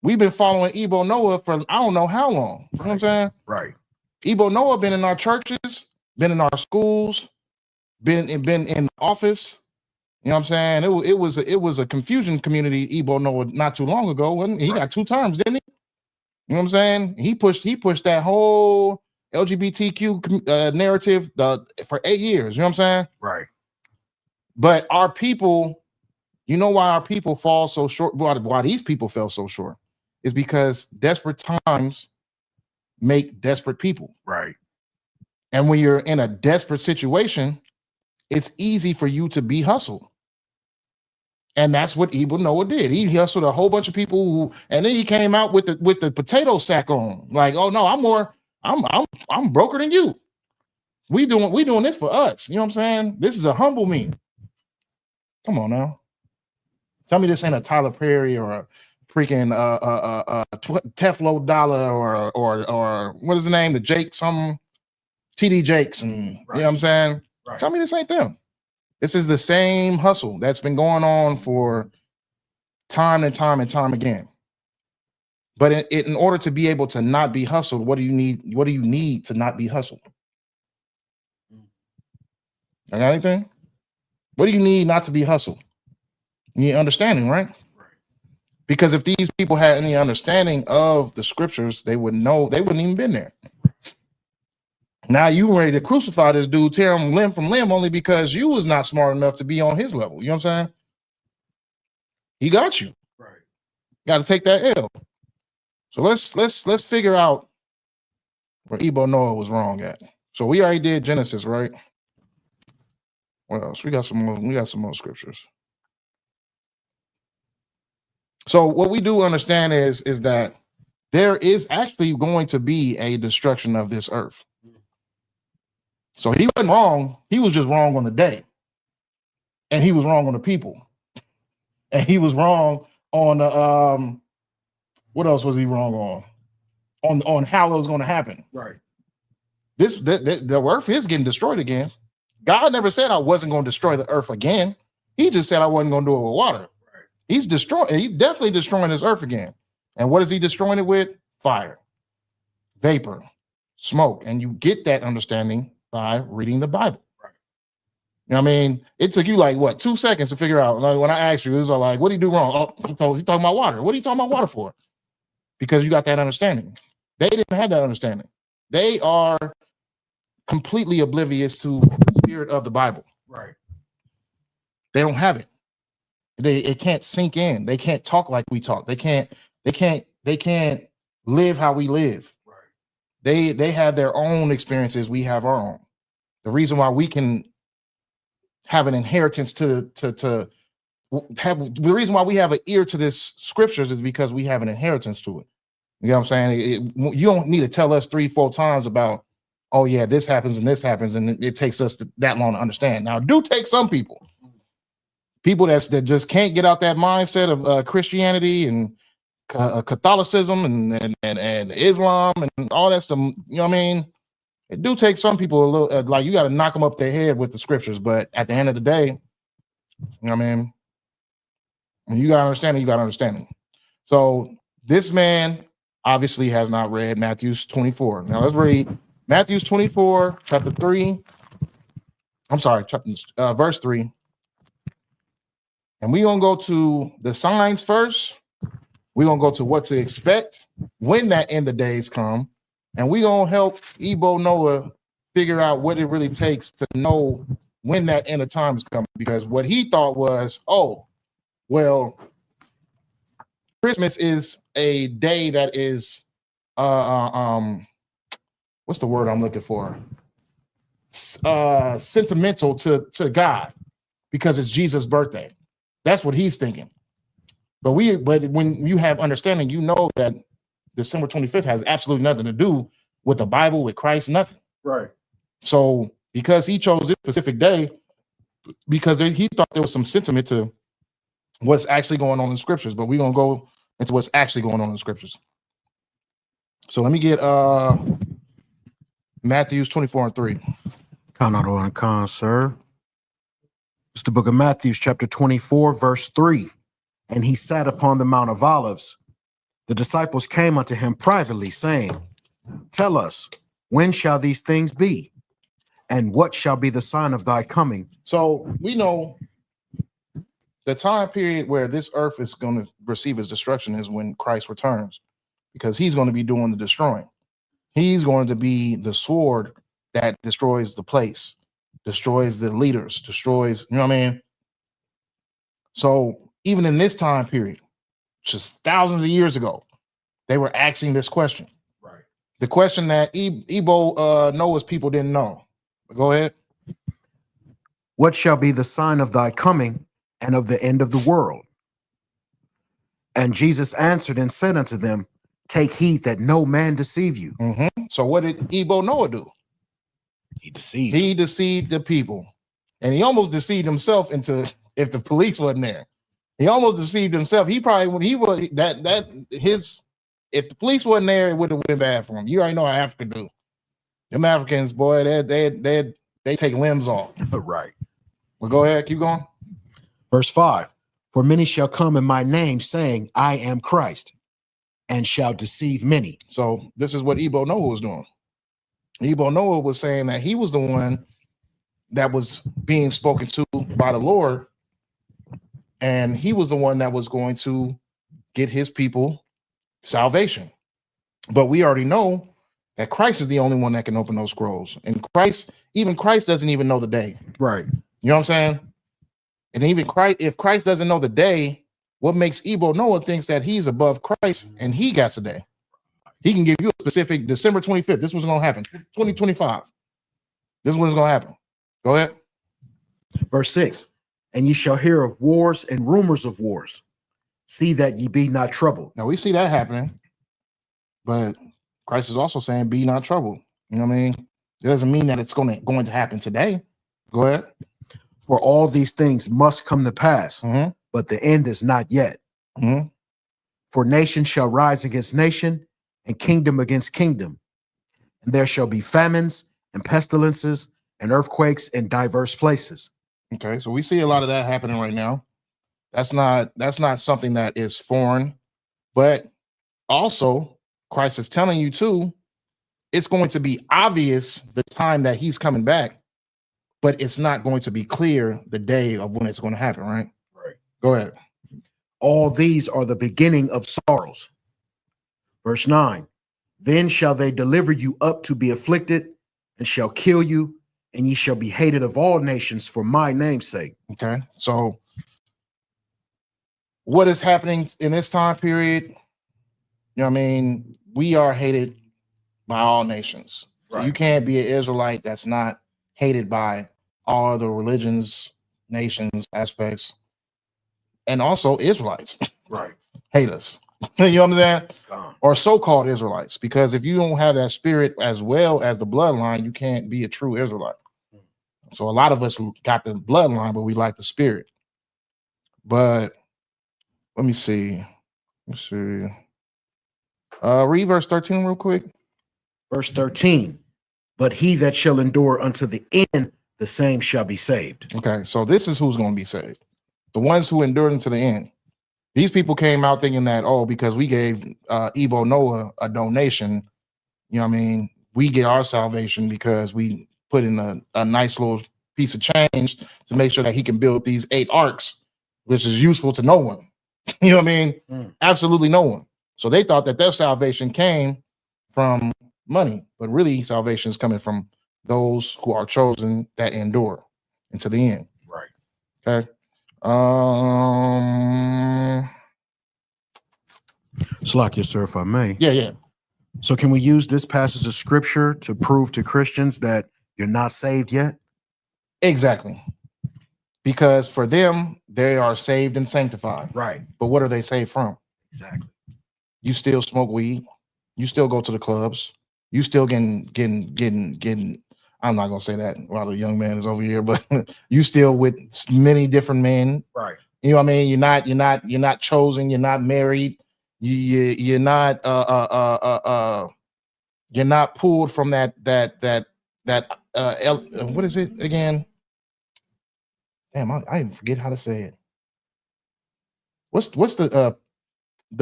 We've been following Igbo Noah for I don't know how long. You know what I'm saying? Right. Igbo Noah been in our churches, been in our schools, been in the office. You know what I'm saying? It was a confusion community, Igbo Noah, not too long ago, wasn't he? He got 2 terms, didn't he? You know what I'm saying? He pushed that whole LGBTQ narrative for 8 years. You know what I'm saying? Right. But our people, you know why our people fall so short? Why these people fell so short is because desperate times make desperate people. Right. And when you're in a desperate situation, it's easy for you to be hustled. And that's what Igbo Noah did. He hustled a whole bunch of people and then he came out with the potato sack on. Like, oh no, I'm broker than you. We doing this for us. You know what I'm saying? This is a humble me. Come on now. Tell me this ain't a Tyler Perry or a freaking Teflo Dollar or what is the name? The Jake, some TD Jakes, and you know what I'm saying? Right. Tell me this ain't them. This is the same hustle that's been going on for time and time and time again. But in order to be able to not be hustled, what do you need? What do you need to not be hustled? I got anything? What do you need not to be hustled? You need understanding, right? Because if these people had any understanding of the scriptures, they would know, they wouldn't even been there. Now you ready to crucify this dude, tear him limb from limb, only because you was not smart enough to be on his level. You know what I'm saying? He got you. Right. Got to take that L. So let's figure out where Ebo Noah was wrong at. So we already did Genesis, right? What else? We got some more scriptures. So what we do understand is that there is actually going to be a destruction of this earth. So he wasn't wrong. He was just wrong on the day. And he was wrong on the people. And he was wrong on the what else was he wrong on how it was going to happen. Right. The earth is getting destroyed again. God never said I wasn't going to destroy the earth again. He just said I wasn't going to do it with water. Right. He's definitely destroying this earth again. And what is he destroying it with? Fire, vapor, smoke. And you get that understanding by reading the Bible. Right. You know what I mean? It took you like what, 2 seconds to figure out. Like when I asked you, it was all like, what did he do wrong? Oh, he's talking about water. What are you talking about water for? Because you got that understanding. They didn't have that understanding. They are completely oblivious to the spirit of the Bible. Right. They don't have it. It can't sink in. They can't talk like we talk. They can't live how we live. Right. They have their own experiences. We have our own. The reason why we can have an inheritance to have the reason why we have an ear to this scriptures is because we have an inheritance to it. You know what I'm saying? You don't need to tell us 3-4 times about, oh yeah, this happens and this happens, and it takes us that long to understand. Now, it do take some people that just can't get out that mindset of Christianity and Catholicism and Islam and all that stuff. You know what I mean? It do take some people a little like you got to knock them up their head with the scriptures. But at the end of the day, you know what I mean? When you got understanding, you got understanding. So this man obviously has not read Matthew 24. Now let's read Matthew 24, chapter 3. I'm sorry, verse 3. And we're going to go to the signs first. We're going to go to what to expect when that end of days come. And we're going to help Ebo Noah figure out what it really takes to know when that end of time is coming. Because what he thought was, oh, well, Christmas is a day that is, what's the word I'm looking for? Sentimental to God because it's Jesus' birthday. That's what he's thinking. But when you have understanding, you know that December 25th has absolutely nothing to do with the Bible, with Christ, nothing. Right. So because he chose this specific day, because he thought there was some sentiment to what's actually going on in the scriptures, but we're going to go into what's actually going on in the scriptures. So let me get Matthew 24:3. Con, sir. It's the book of Matthew, chapter 24, verse 3. And he sat upon the Mount of Olives. The disciples came unto him privately, saying, tell us, when shall these things be? And what shall be the sign of thy coming? So we know the time period where this earth is going to receive its destruction is when Christ returns, because he's going to be doing the destroying. He's going to be the sword that destroys the place, destroys the leaders, destroys, you know what I mean? So even in this time period, just thousands of years ago, they were asking this question. Right. The question that Ebo Noah's people didn't know. Go ahead. What shall be the sign of thy coming and of the end of the world? And Jesus answered and said unto them, take heed that no man deceive you. Mm-hmm. So what did Ebo Noah do? He deceived. He deceived the people. And he almost deceived himself into, if the police wasn't there. He almost deceived himself. He probably, when he was, if the police wasn't there, it would have been bad for him. You already know how Africa do. Them Africans, boy, they take limbs off. Right. Well, go ahead, keep going. Verse 5. For many shall come in my name, saying, I am Christ, and shall deceive many. So this is what Ebo Noah was doing. Ebo Noah was saying that he was the one that was being spoken to by the Lord, and he was the one that was going to get his people salvation. But we already know that Christ is the only one that can open those scrolls. And even Christ doesn't even know the day. Right. You know what I'm saying? And even Christ, if Christ doesn't know the day, what makes Ebo Noah thinks that he's above Christ and he got the day. He can give you a specific December 25th. This was going to happen. 2025. This is what's going to happen. Go ahead. Verse 6. And ye shall hear of wars and rumors of wars. See that ye be not troubled. Now we see that happening, but Christ is also saying, be not troubled. You know what I mean? It doesn't mean that it's going to happen today. Go ahead. For all these things must come to pass, but the end is not yet. For nation shall rise against nation, and kingdom against kingdom. And there shall be famines and pestilences and earthquakes in diverse places. Okay, so we see a lot of that happening right now. That's not something that is foreign, but also Christ is telling you too, it's going to be obvious the time that he's coming back, but it's not going to be clear the day of when it's going to happen, right? Right. Go ahead. All these are the beginning of sorrows. Verse 9. Then shall they deliver you up to be afflicted, and shall kill you, and ye shall be hated of all nations for my name's sake. Okay, so what is happening in this time period? You know what I mean? We are hated by all nations. Right. You can't be an Israelite that's not hated by all other religions, nations, aspects, and also Israelites. Right. Hate us. You know what I'm saying? Uh, Or so-called Israelites, because if you don't have that spirit as well as the bloodline, you can't be a true Israelite. So a lot of us got the bloodline, but we like the spirit. But let me see. Read verse 13 real quick. Verse 13. But he that shall endure unto the end, the same shall be saved. Okay, so this is who's going to be saved. The ones who endured unto the end. These people came out thinking that, oh, because we gave Ebo Noah a donation, you know what I mean, we get our salvation because we put in a nice little piece of change to make sure that he can build these 8 arks, which is useful to no one. You know what I mean? Absolutely no one. So they thought that their salvation came from money, but really salvation is coming from those who are chosen that endure until the end. Right. Okay. Slakia, sir, if I may. Yeah. So can we use this passage of scripture to prove to Christians that you're not saved yet? Exactly. Because for them, they are saved and sanctified. Right. But what are they saved from? Exactly. You still smoke weed. You still go to the clubs. You still getting. I'm not gonna say that while the young man is over here, but you still with many different men. Right. You know what I mean? You're not chosen. You're not married. You're not you're not pulled from that what is it again? Damn, I even forget how to say it. What's the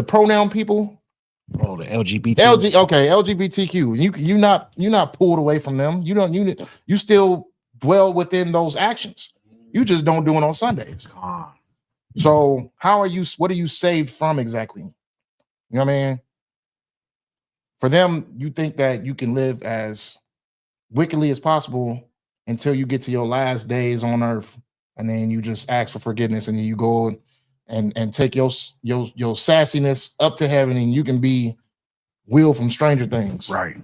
pronoun people? Oh, the LGBT. LGBTQ. You're not pulled away from them. You still dwell within those actions. You just don't do it on Sundays. So what are you saved from exactly? You know what I mean? For them, you think that you can live as wickedly as possible until you get to your last days on earth, and then you just ask for forgiveness, and then you go and take your sassiness up to heaven, and you can be Will from Stranger Things. Right.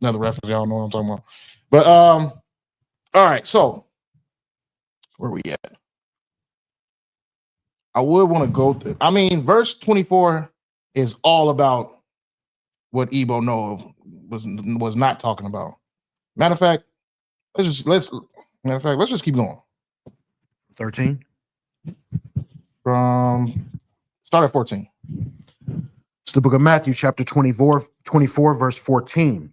Another reference, y'all know what I'm talking about. But all right, so where we at? I would want to go to, verse 24 is all about what Ebo Noah was not talking about. Matter of fact, let's just keep going. 13. Start at 14. It's the book of Matthew, chapter 24, verse 14.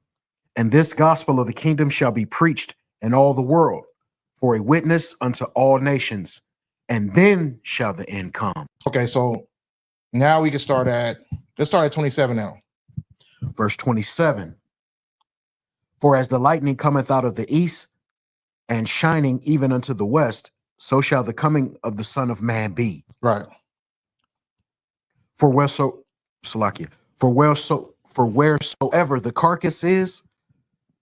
And this gospel of the kingdom shall be preached in all the world for a witness unto all nations, and then shall the end come. Okay, so now we can let's start at 27 now. Verse 27. For as the lightning cometh out of the east, and shining even unto the west, so shall the coming of the Son of Man be. Right. For For wheresoever the carcass is,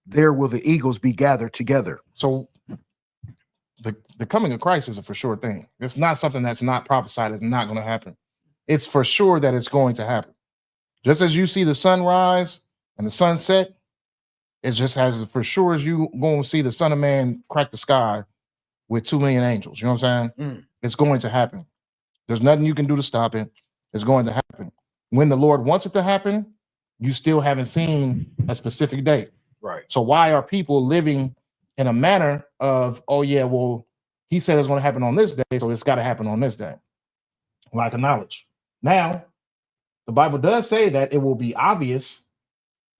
there will the eagles be gathered together. So the coming of Christ is a for sure thing. It's not something that's not prophesied. It's not going to happen. It's for sure that it's going to happen. Just as you see the sun rise and the sun set, it's just as for sure as you going to see the Son of Man crack the sky with 2 million angels. You know what I'm saying? It's going to happen. There's nothing you can do to stop it. It's going to happen. When the Lord wants it to happen, you still haven't seen a specific date. Right. So why are people living in a manner of, oh yeah, well, he said it's going to happen on this day, so it's got to happen on this day. Lack of knowledge. Now, the Bible does say that it will be obvious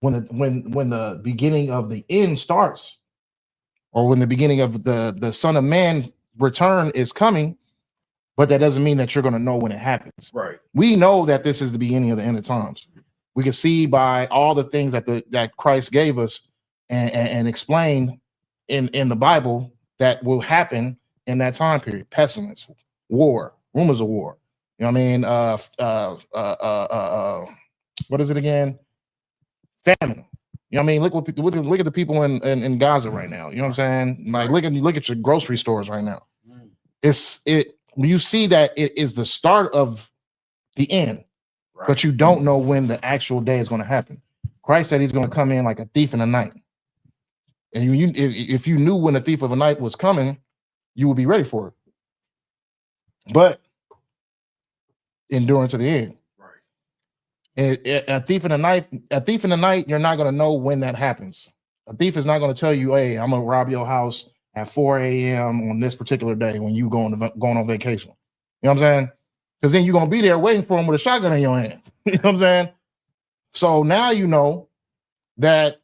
when the beginning of the end starts, or when the beginning of the Son of Man return is coming, but that doesn't mean that you're going to know when it happens. Right. We know that this is the beginning of the end of times. We can see by all the things that Christ gave us and explained in the Bible that will happen in that time period: pestilence, war, rumors of war. You know what I mean? What is it again? Famine. You know what I mean? Look at the people in Gaza right now. You know what I'm saying? Like look at your grocery stores right now. You see that it is the start of the end, but you don't know when the actual day is going to happen. Christ said he's going to come in like a thief in the night. And if you knew when a thief of the night was coming, you would be ready for it. But enduring to the end. A thief in the night, you're not going to know when that happens. A thief is not going to tell you, hey, I'm going to rob your house at 4 a.m. on this particular day when you going on vacation. You know what I'm saying? Because then you're going to be there waiting for him with a shotgun in your hand. You know what I'm saying? So now you know that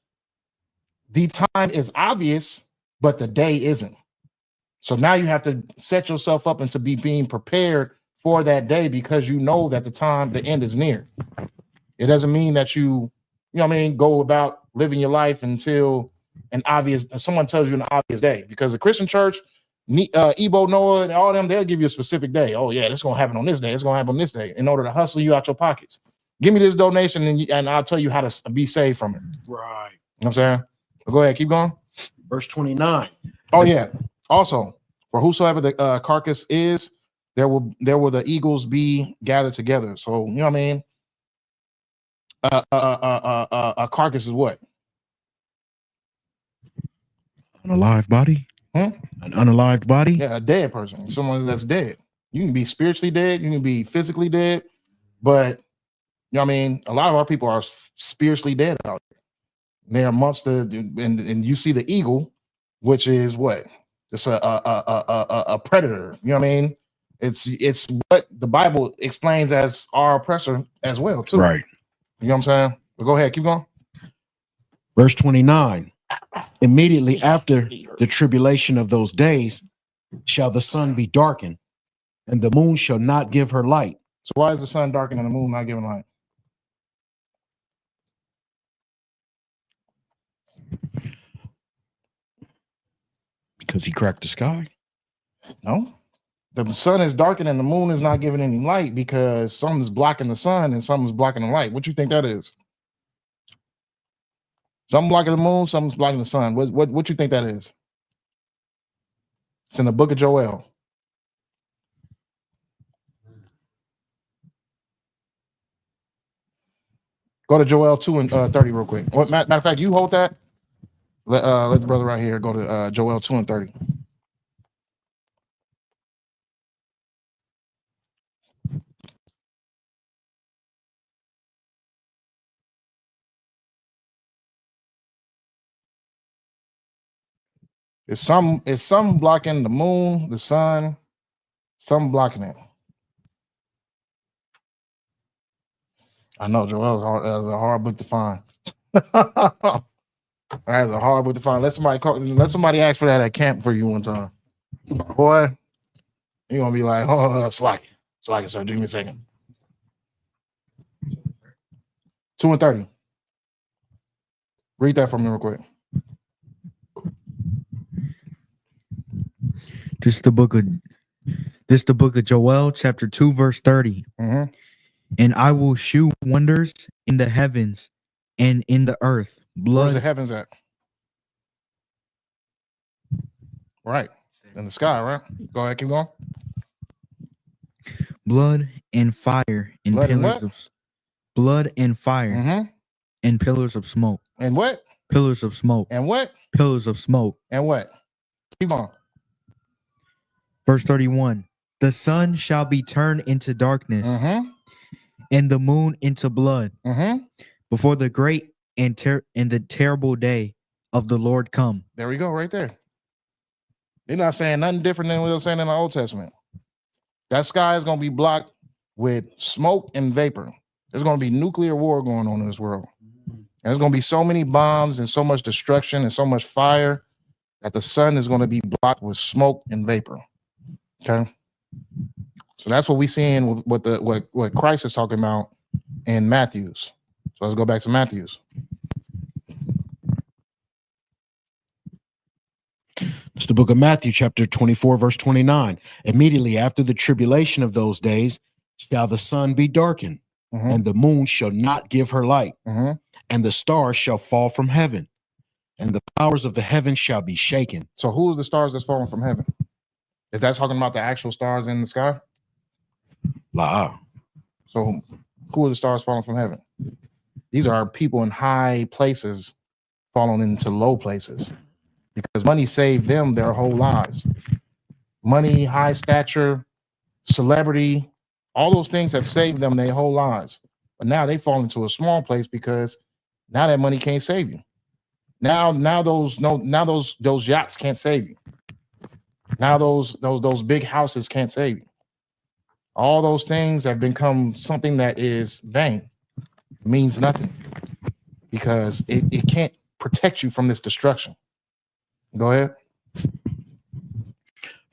the time is obvious, but the day isn't. So now you have to set yourself up into being prepared for that day, because you know that the end is near. It doesn't mean that you know what I mean, go about living your life until someone tells you an obvious day. Because the Christian church, Ebo, Noah, and all of them, they'll give you a specific day. Oh yeah, this is gonna happen on this day. It's gonna happen on this day, in order to hustle you out your pockets. Give me this donation, and I'll tell you how to be saved from it. Right. You know what I'm saying? But go ahead, keep going. Verse 29. Oh yeah. Also, for whosoever the carcass is, there will the eagles be gathered together. So you know what I mean. A carcass is what? Unalive body. An unalived body. Yeah, a dead person. Someone that's dead. You can be spiritually dead. You can be physically dead. But you know what I mean. A lot of our people are spiritually dead out there. They're amongst and you see the eagle, which is what? It's a predator. You know what I mean? It's what the Bible explains as our oppressor as well, too. Right. You know what I'm saying? But go ahead, keep going. Verse 29. Immediately after the tribulation of those days shall the sun be darkened, and the moon shall not give her light. So why is the sun darkened and the moon not giving light? Because he cracked the sky. No. The sun is darkened and the moon is not giving any light because something's blocking the sun and something's blocking the light. What do you think that is? Something blocking the moon, something's blocking the sun. What you think that is? It's in the book of Joel. Go to Joel 2 and 30 real quick. Matter of fact, you hold that. Let the brother right here go to Joel 2 and 30. It's some blocking the moon, the sun, some blocking it. I know Joel is a hard book to find. That's a hard book to find. Let somebody ask for that at camp for you one time. Boy, you're gonna be like, oh, slack, sir. Give me a second. 2 and 30. Read that for me real quick. This is the book of Joel, chapter 2, verse 30. Mm-hmm. And I will shew wonders in the heavens and in the earth Where's the blood heavens at? Right. In the sky, right? Go ahead, keep going. blood and fire and Blood and pillars what? of blood and fire Mm-hmm. and pillars of smoke. And what? Pillars of smoke. And what? Pillars of smoke. And what? Keep on. Verse 31. The sun shall be turned into darkness Mm-hmm. and the moon into blood Mm-hmm. before the great and the terrible day of the Lord come. There we go, right there. They're not saying nothing different than what they were saying in the Old Testament. That sky is going to be blocked with smoke and vapor. There's going to be nuclear war going on in this world. And there's going to be so many bombs and so much destruction and so much fire that the sun is going to be blocked with smoke and vapor. Okay. So that's what we seeing with what Christ is talking about in Matthew's. So let's go back to Matthew's. It's the book of Matthew, chapter 24, verse 29. Immediately after the tribulation of those days shall the sun be darkened, Mm-hmm. and the moon shall not give her light, Mm-hmm. and the stars shall fall from heaven, and the powers of the heavens shall be shaken. So who is the stars that's falling from heaven? Is that talking about the actual stars in the sky? La. So who are the stars falling from heaven? These are people in high places falling into low places because money saved them their whole lives. Money, high stature, celebrity, all those things have saved them their whole lives. But now they fall into a small place because now that money can't save you. Now those yachts can't save you. Now those big houses can't save you. All those things have become something that is vain, means nothing, because it can't protect you from this destruction. Go ahead.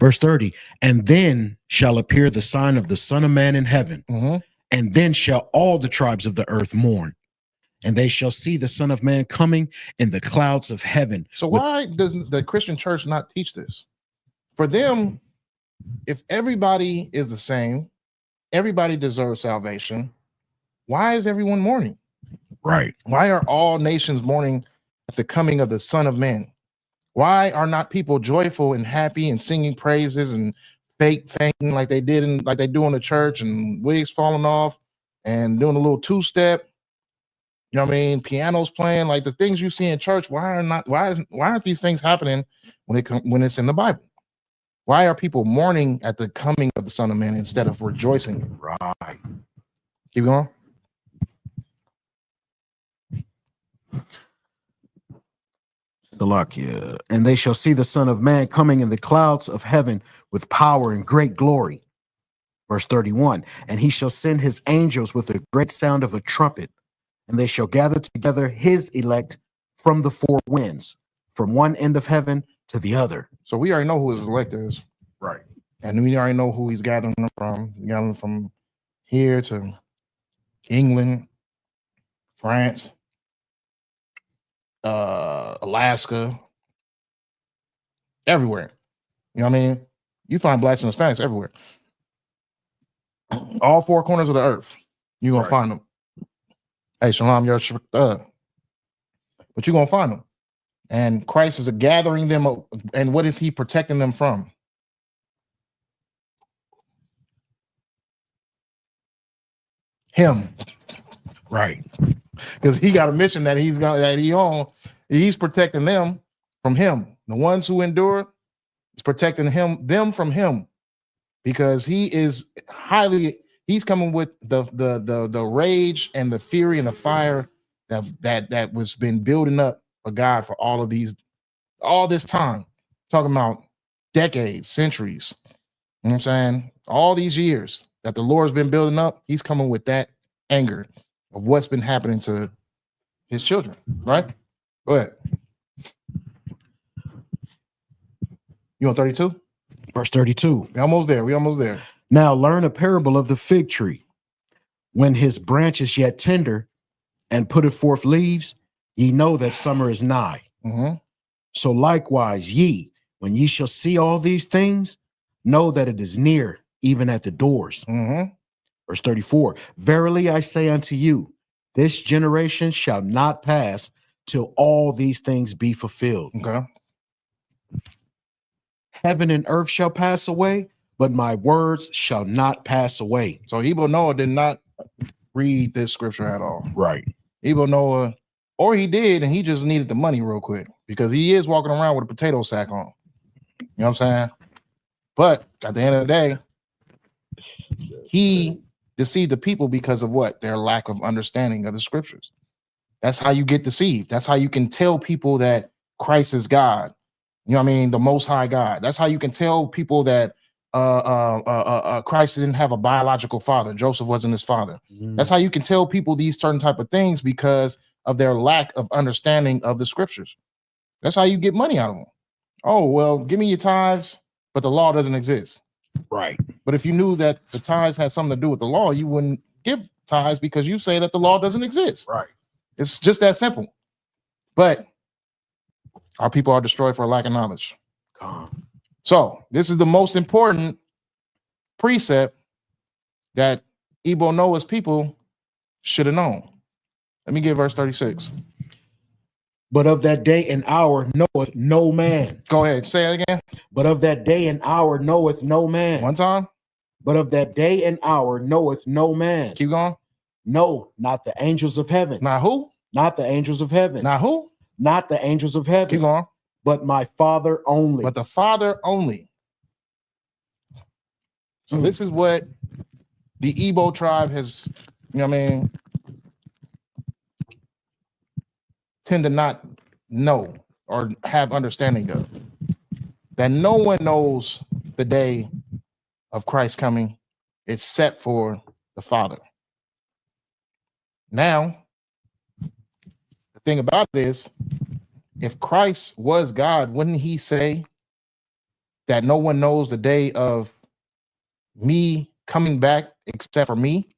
Verse 30. And then shall appear the sign of the Son of Man in heaven, Mm-hmm. and then shall all the tribes of the earth mourn, and they shall see the Son of Man coming in the clouds of heaven. So with- why does the Christian church not teach this? For them, if everybody is the same, everybody deserves salvation, why is everyone mourning? Right. Why are all nations mourning at the coming of the Son of Man? Why are not people joyful and happy and singing praises and fainting like they do in the church, and wigs falling off and doing a little two-step? You know what I mean? Pianos playing, like the things you see in church. Why aren't these things happening when it's in the Bible? Why are people mourning at the coming of the Son of Man instead of rejoicing? Right. Keep going. Salakia. And they shall see the Son of Man coming in the clouds of heaven with power and great glory. Verse 31. And he shall send his angels with a great sound of a trumpet, and they shall gather together his elect from the four winds, from one end of heaven to the other. So we already know who his elect is. Right. And we already know who he's gathering them from. He's gathering them from here to England, France, Alaska, everywhere. You know what I mean? You find blacks and Hispanics everywhere. All four corners of the earth, you're going to find them. Hey, Shalom, you're but you're going to find them. And Christ is gathering them up. And what is he protecting them from? Him. Right. Because he got a mission that he's protecting them from him. The ones who endure is protecting them from him, because he's coming with the rage and the fury and the fire that was been building up for God for all this time. Talking about decades, centuries. You know what I'm saying? All these years that the Lord's been building up, he's coming with that anger of what's been happening to his children, right? Go ahead. You on 32? Verse 32. We almost there. Now learn a parable of the fig tree. When his branch is yet tender and putteth forth leaves, ye know that summer is nigh. Mm-hmm. So likewise, ye, when ye shall see all these things, know that it is near, even at the doors. Mm-hmm. Verse 34. Verily I say unto you, This generation shall not pass till all these things be fulfilled. Okay. Heaven and earth shall pass away, but my words shall not pass away. So Ebo Noah did not read this scripture at all. Right. Ebo Noah, or he did, and he just needed the money real quick because he is walking around with a potato sack on. You know what I'm saying? But at the end of the day, he deceived the people because of what? Their lack of understanding of the scriptures. That's how you get deceived. That's how you can tell people that Christ is God. You know what I mean? The Most High God. That's how you can tell people that Christ didn't have a biological father. Joseph wasn't his father. That's how you can tell people these certain type of things because of their lack of understanding of the scriptures. That's how you get money out of them. Oh, well, give me your tithes, but the law doesn't exist. Right. But if you knew that the tithes had something to do with the law, you wouldn't give tithes because you say that the law doesn't exist. Right. It's just that simple. But our people are destroyed for a lack of knowledge. So this is the most important precept that Ebo Noah's people should have known. Let me get verse 36. But of that day and hour knoweth no man. Go ahead, say it again. But of that day and hour knoweth no man. One time. But of that day and hour knoweth no man. Keep going. No, not the angels of heaven. Not who? Not the angels of heaven. Not who? Not the angels of heaven. Keep going. But my Father only. But the Father only. So this is what the Ebo tribe has, you know what I mean, tend to not know or have understanding of. That no one knows the day of Christ coming except for the Father. Now, the thing about it is, if Christ was God, wouldn't he say that no one knows the day of me coming back except for me?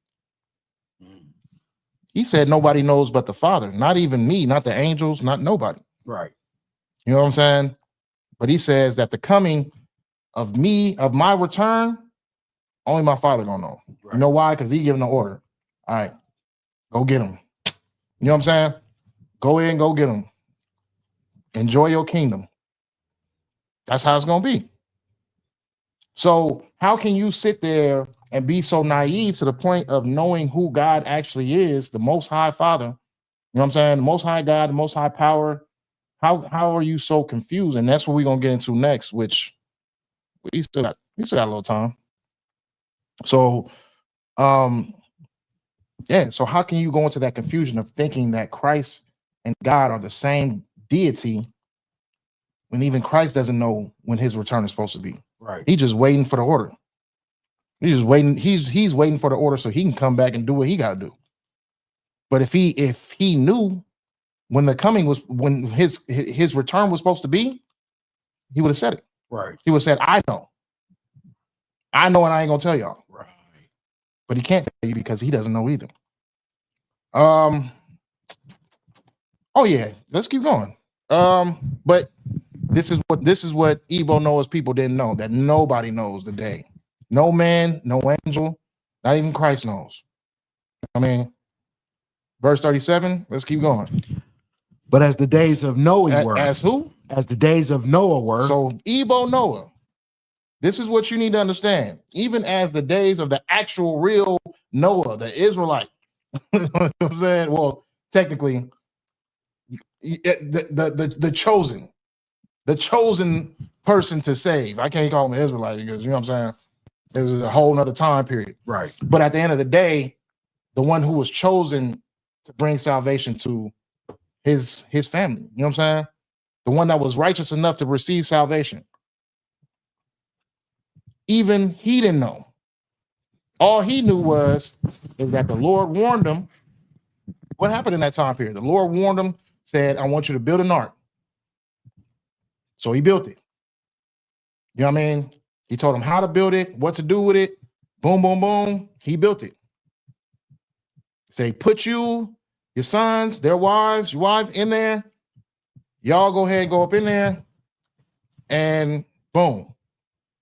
He said nobody knows but the Father, not even me, not the angels, not nobody. Right. You know what I'm saying? But he says that the coming of me, of my return, only my Father gonna know. Right. You know why? Because he giving the order. All right, go get him. You know what I'm saying? Go in, go get him. Enjoy your kingdom. That's how it's gonna be. So how can you sit there and be so naive to the point of knowing who God actually is, the Most High Father? You know what I'm saying? The Most High God, the Most High Power. How are you so confused? And that's what we're gonna get into next, which we still got a little time. So yeah, so how can you go into that confusion of thinking that Christ and God are the same deity when even Christ doesn't know when his return is supposed to be? Right. He's just waiting for the order. He's just waiting. He's waiting for the order so he can come back and do what he got to do. But if he knew when the coming was, when his return was supposed to be, he would have said it. Right. He would have said, I know, and I ain't gonna tell y'all. Right. But he can't tell you because he doesn't know either. Oh yeah, let's keep going. But this is what Ebo Noah's people didn't know, that nobody knows the day. No man, no angel, not even Christ knows. I mean, verse 37, let's keep going. But as the days of Noah were. As who? As the days of Noah were. So Ebo Noah, this is what you need to understand. Even as the days of the actual real Noah, the Israelite. You know what I'm saying? Well, technically, the chosen person to save. I can't call him an Israelite because, you know what I'm saying? This is a whole nother time period. Right. But at the end of the day, the one who was chosen to bring salvation to his family, you know what I'm saying? The one that was righteous enough to receive salvation. Even he didn't know. All he knew is that the Lord warned him. What happened in that time period? The Lord warned him, said, I want you to build an ark. So he built it. You know what I mean? He told him how to build it, what to do with it. Boom, boom, boom. He built it. Say, put you, your sons, their wives, your wife in there. Y'all go ahead and go up in there. And boom.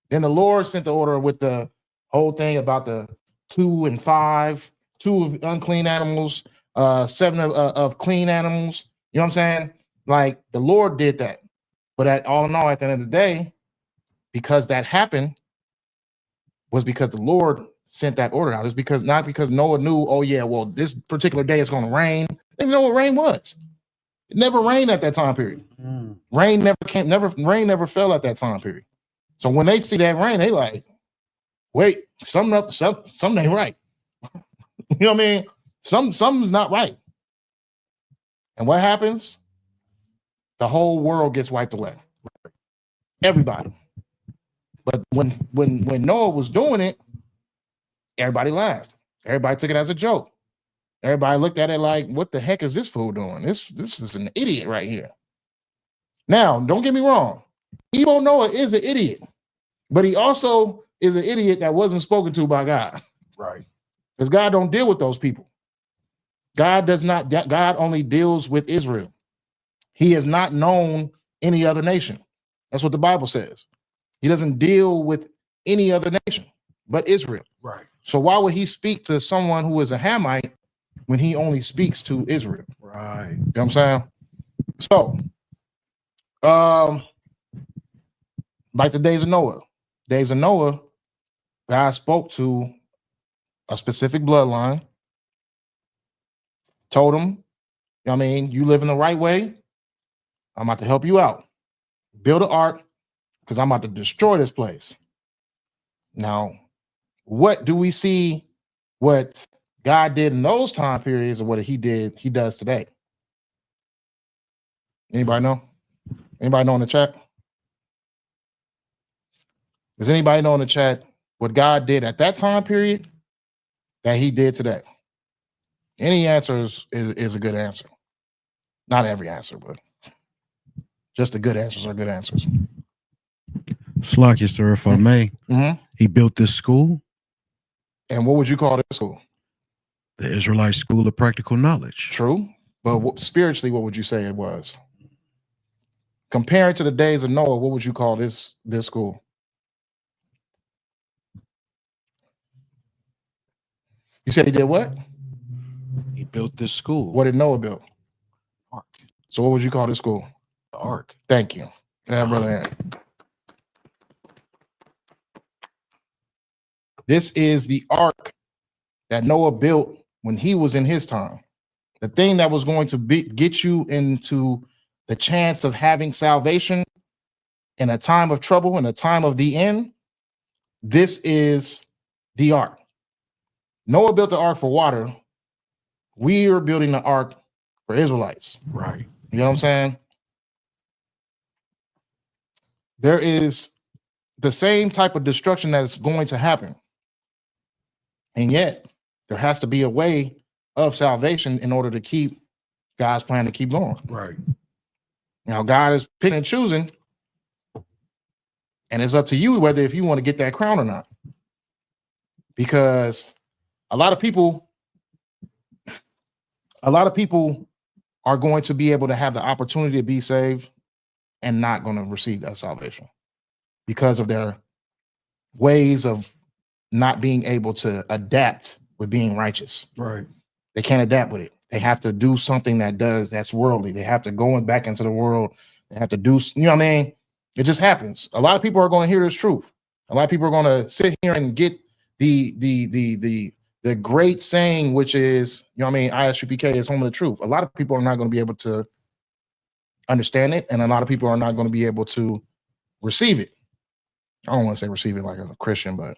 Then the Lord sent the order with the whole thing about the 2 and 5, 2 of unclean animals, seven of clean animals. You know what I'm saying? Like the Lord did that. But all in all, at the end of the day, because that happened, was because the Lord sent that order out. It's because not because Noah knew, oh yeah, well, this particular day is going to rain. They didn't know what rain was. It never rained at that time period. Rain never fell at that time period. So when they see that rain, they like, wait, something ain't right. You know what I mean? Something's not right. And what happens? The whole world gets wiped away. Everybody. But when Noah was doing it, everybody laughed. Everybody took it as a joke. Everybody looked at it like, what the heck is this fool doing? This is an idiot right here. Now, don't get me wrong. Evil Noah is an idiot, but he also is an idiot that wasn't spoken to by God. Right. Because God don't deal with those people. God only deals with Israel. He has not known any other nation. That's what the Bible says. He doesn't deal with any other nation but Israel. Right. So why would he speak to someone who is a Hamite when he only speaks to Israel? Right. You know what I'm saying? So, like the days of Noah, God spoke to a specific bloodline, told him, you know what I mean, you live in the right way, I'm about to help you out. Build an ark, because I'm about to destroy this place. Now, what do we see what God did in those time periods or what he does today? Anybody know? Anybody know in the chat? Does anybody know in the chat what God did at that time period that he did today? Any answer is a good answer. Not every answer, but just the good answers are good answers. Slakia, sir, if I may. Mm-hmm. He built this school. And what would you call this school? The Israelite School of Practical Knowledge. True. But spiritually, what would you say it was? Compared to the days of Noah, what would you call this school? You said he did what? He built this school. What did Noah build? Ark. So what would you call this school? The Ark. Thank you. Yeah, brother. This is the ark that Noah built when he was in his time. The thing that was going to get you into the chance of having salvation in a time of trouble, in a time of the end. This is the ark. Noah built the ark for water. We are building the ark for Israelites. Right. You know what I'm saying? There is the same type of destruction that's going to happen. And yet, there has to be a way of salvation in order to keep God's plan to keep going. Right. Now, God is picking and choosing, and it's up to you whether if you want to get that crown or not. Because a lot of people are going to be able to have the opportunity to be saved and not going to receive that salvation because of their ways of not being able to adapt with being righteous. Right. They can't adapt with it. They have to do something that's worldly. They have to go back into the world. They have to do, you know what I mean? It just happens. A lot of people are going to hear this truth. A lot of people are going to sit here and get the great saying, which is, you know what I mean, Isupk is home of the truth. A lot of people are not going to be able to understand it, and a lot of people are not going to be able to receive it. I don't want to say receive it like a Christian, but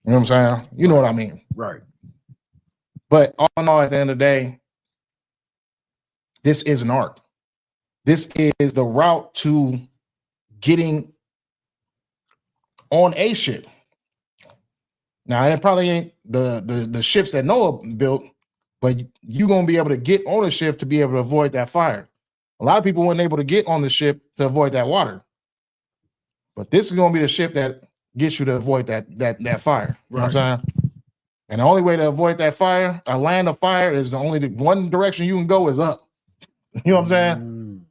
you know what I'm saying? You know what I mean. Right. But all in all, at the end of the day, this is an ark. This is the route to getting on a ship. Now, it probably ain't the ships that Noah built, but you're going to be able to get on a ship to be able to avoid that fire. A lot of people weren't able to get on the ship to avoid that water. But this is going to be the ship that gets you to avoid that fire. You know what I'm saying? And the only way to avoid that fire, a land of fire, is the only one direction you can go is up. You know what I'm saying?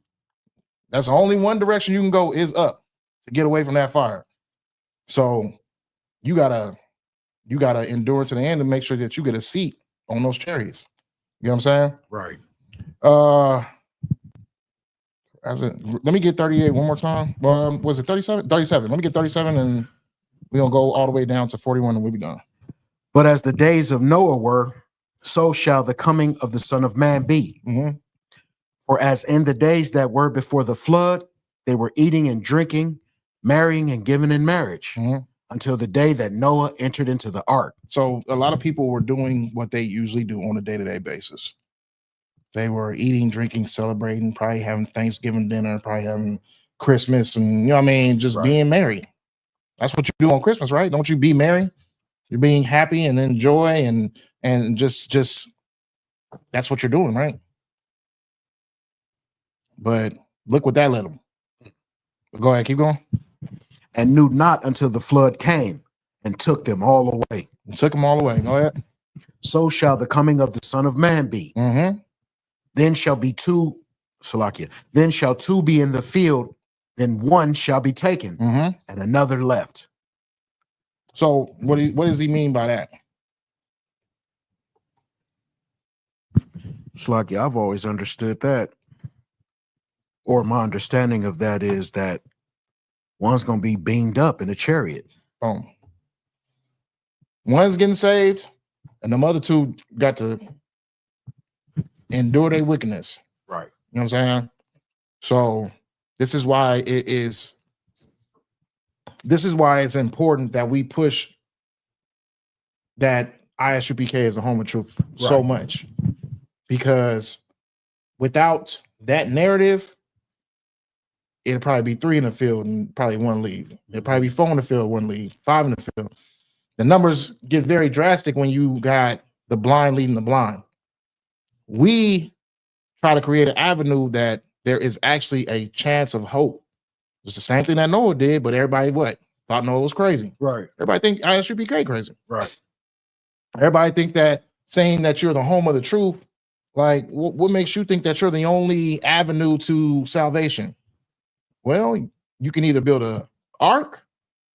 That's the only one direction you can go is up to get away from that fire. So you gotta endure to the end and make sure that you get a seat on those chariots. You know what I'm saying? Right. Let me get 38 one more time. Was it 37? 37. Let me get 37 and we're gonna go all the way down to 41 and we'll be done. But as the days of Noah were, so shall the coming of the Son of Man be. Mm-hmm. For as in the days that were before the flood, they were eating and drinking, marrying and giving in marriage, until the day that Noah entered into the ark. So a lot of people were doing what they usually do on a day-to-day basis. They were eating, drinking, celebrating, probably having Thanksgiving dinner, probably having Christmas, and you know what I mean, just being merry. That's what you do on Christmas, right? Don't you be merry? You're being happy and enjoy and just that's what you're doing, right? But look what that led them. Go ahead, keep going. And knew not until the flood came and took them all away. Took them all away. Go ahead. So shall the coming of the Son of Man be. Then shall be two, Salakia. Then shall two be in the field, then one shall be taken, and another left. So what does he mean by that? Salakia, I've always understood that. Or my understanding of that is that one's going to be beamed up in a chariot. Boom. One's getting saved, and the other two got to endure their wickedness. Right. You know what I'm saying? So this is why it's important that we push that ISUPK is a home of truth so much. Because without that narrative, it'll probably be 3 in the field and probably 1 leave. It'll probably be 4 in the field, 1 leave, 5 in the field. The numbers get very drastic when you got the blind leading the blind. We try to create an avenue that there is actually a chance of hope. It's the same thing that Noah did, but everybody thought Noah was crazy. Right. Everybody think ISUPK crazy. Right. Everybody think that saying that you're the home of the truth, like what makes you think that you're the only avenue to salvation? Well, you can either build an ark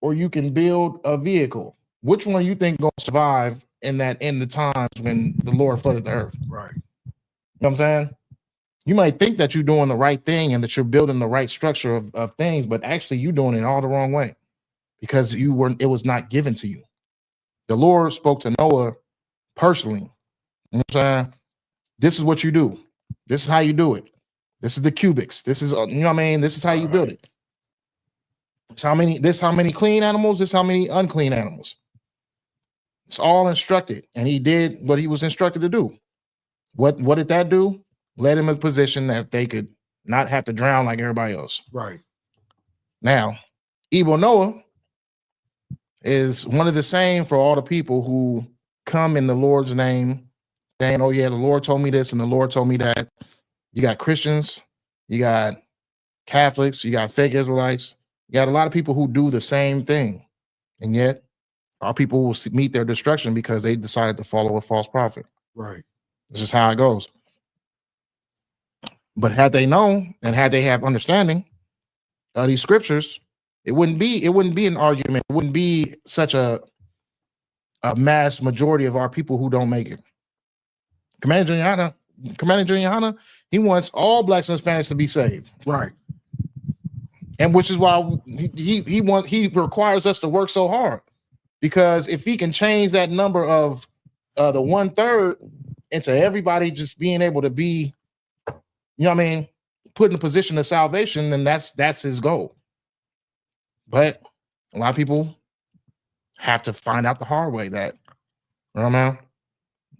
or you can build a vehicle. Which one you think gonna survive in the times when the Lord flooded the earth? Right. You know what I'm saying? You might think that you're doing the right thing and that you're building the right structure of things, but actually you're doing it all the wrong way because it was not given to you. The Lord spoke to Noah personally. You know what I'm saying? This is what you do. This is how you do it. This is the cubics. This is, you know what I mean? This is how you build it. This how many clean animals, this how many unclean animals. It's all instructed. And he did what he was instructed to do. What did that do? Led him in a position that they could not have to drown like everybody else. Right. Now, Evil Noah is one of the same for all the people who come in the Lord's name saying, oh yeah, the Lord told me this and the Lord told me that. You got Christians, you got Catholics, you got fake Israelites, you got a lot of people who do the same thing. And yet our people will meet their destruction because they decided to follow a false prophet. Right. This is how it goes. But had they known and had they have understanding of these scriptures, it wouldn't be an argument. It wouldn't be such a mass majority of our people who don't make it. Commander Juliana, he wants all blacks and Hispanics to be saved. Right. And which is why he requires us to work so hard. Because if he can change that number of the 1/3 into everybody just being able to be, you know what I mean, put in a position of salvation, then that's his goal. But a lot of people have to find out the hard way that, you know what I mean?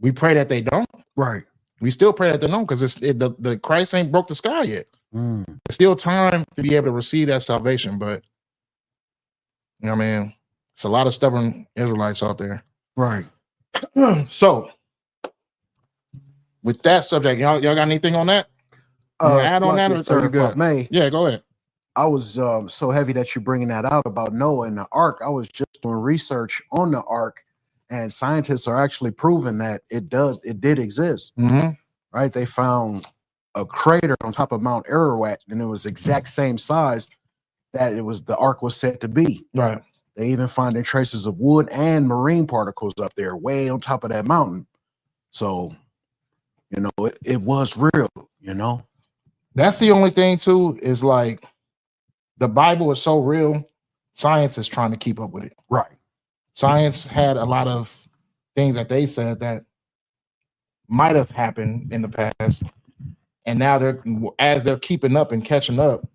We pray that they don't. Right. We still pray that they don't because the Christ ain't broke the sky yet. Mm. It's still time to be able to receive that salvation. But, you know what I mean? It's a lot of stubborn Israelites out there. Right. So, with that subject, y'all got anything on that? Add on that, or you good? Yeah, go ahead. I was so heavy that you're bringing that out about Noah and the ark. I was just doing research on the ark, and scientists are actually proving that it did exist. Mm-hmm. Right? They found a crater on top of Mount Ararat, and it was exact same size that the ark was said to be. Right. They even finding traces of wood and marine particles up there, way on top of that mountain. So You know, it was real, you know. That's the only thing too, is like the Bible is so real, science is trying to keep up with it. Right. Science had a lot of things that they said that might have happened in the past, and now they're keeping up and catching up.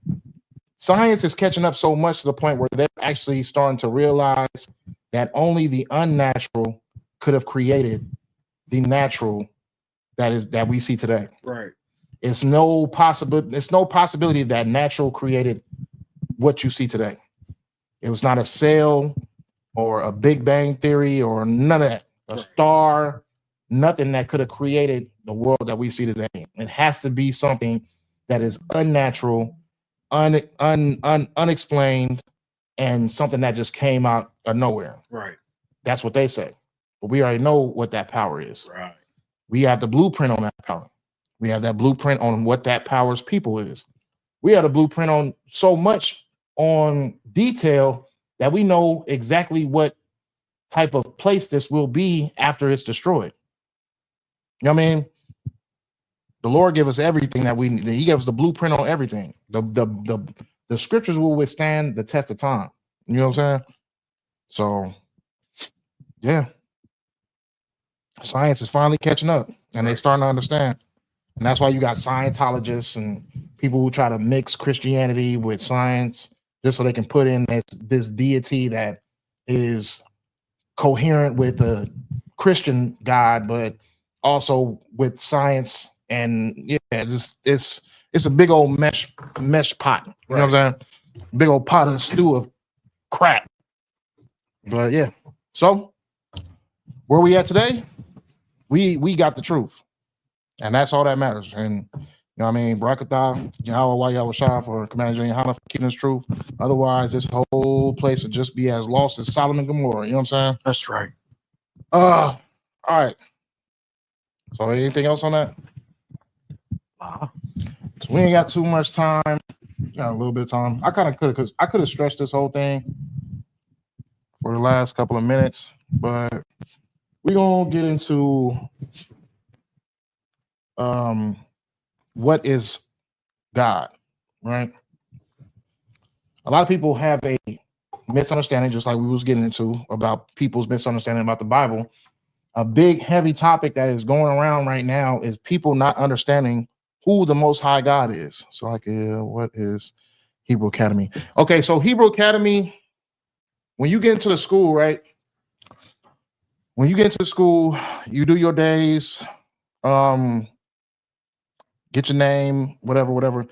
Science is catching up so much to the point where they're actually starting to realize that only the unnatural could have created the natural that we see today. Right. It's no possibility that natural created what you see today. It was not a cell or a Big Bang theory or none of that. A star, nothing that could have created the world that we see today. It has to be something that is unnatural, unexplained, and something that just came out of nowhere. Right. That's what they say. But we already know what that power is. Right. We have the blueprint on that power. We have that blueprint on what that power's people is. We have a blueprint on so much on detail that we know exactly what type of place this will be after it's destroyed. You know what I mean? The Lord gave us everything that we need. He gave us the blueprint on everything. The scriptures will withstand the test of time. You know what I'm saying? So, yeah. Science is finally catching up, and they're starting to understand. And that's why you got Scientologists and people who try to mix Christianity with science just so they can put in this deity that is coherent with a Christian God, but also with science. And yeah, it's a big old mesh pot. You know what I'm saying? Big old pot of stew of crap. But yeah. So where we at today? We got the truth. And that's all that matters. And you know what I mean? Barakatah, Yahweh Yahweh for Commander General Hana for keeping us true. Otherwise, this whole place would just be as lost as Sodom and Gomorrah. You know what I'm saying? That's right. All right. So anything else on that? So we ain't got too much time. Got a little bit of time. I could have stretched this whole thing for the last couple of minutes, but we're gonna get into what is God, right? A lot of people have a misunderstanding, just like we was getting into, about people's misunderstanding about the Bible. A big, heavy topic that is going around right now is people not understanding who the Most High God is. So, like, what is Hebrew Academy? Okay, so Hebrew Academy, when you get into the school, right? When you get into the school, you do your days, get your name, whatever.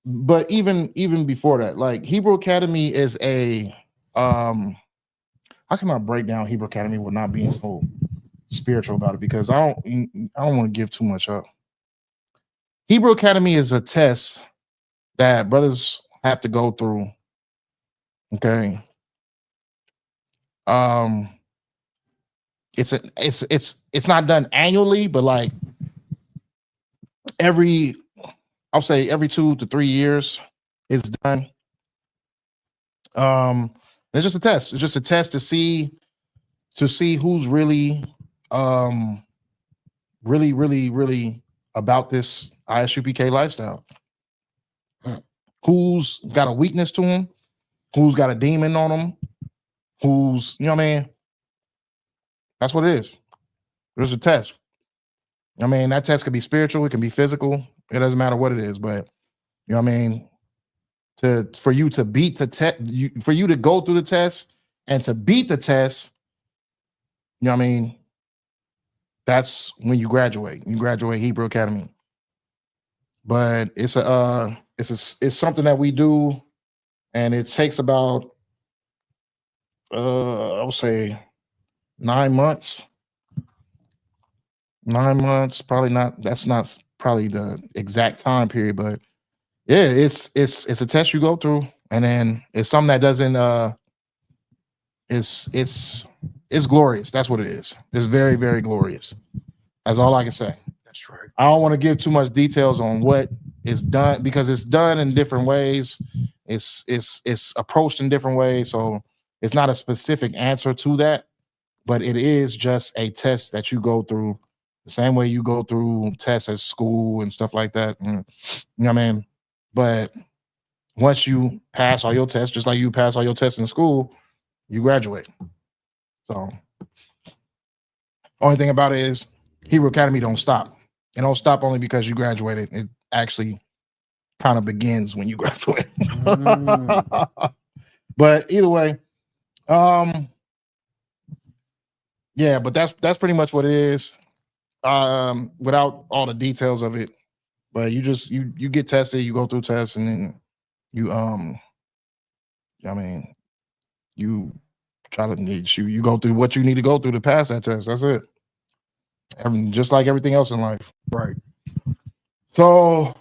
But even before that, like Hebrew Academy is a how can I break down Hebrew Academy with not being so spiritual about it? Because I don't want to give too much up. Hebrew Academy is a test that brothers have to go through. Okay. It's not done annually, but like I'll say every 2 to 3 years it's done. It's just a test. It's just a test to see who's really really about this ISUPK lifestyle. Who's got a weakness to him, who's got a demon on him, who's, you know what I mean? That's what it is. There's a test. I mean, that test could be spiritual, it can be physical, it doesn't matter what it is, but you know what I mean? For you to beat the test, for you to go through the test and to beat the test, you know what I mean? That's when you graduate. You graduate Hebrew Academy. But it's something that we do, and it takes about I would say 9 months. 9 months, probably not. That's not probably the exact time period, but yeah, it's a test you go through, and then it's something that doesn't. It's glorious. That's what it is. It's very, very glorious. That's all I can say. That's right. I don't want to give too much details on what is done because it's done in different ways. It's approached in different ways, so it's not a specific answer to that, but it is just a test that you go through The same way you go through tests at school and stuff like that. You know what I mean? But once you pass all your tests, just like you pass all your tests in school, you graduate. So only thing about it is Hebrew Academy don't stop. It don't stop only because you graduated. It actually kind of begins when you graduate. But either way, yeah, but that's pretty much what it is. Without all the details of it. But you just you get tested, you go through tests, and then you I mean, you try to you go through what you need to go through to pass that test. That's it. Just like everything else in life. Right. So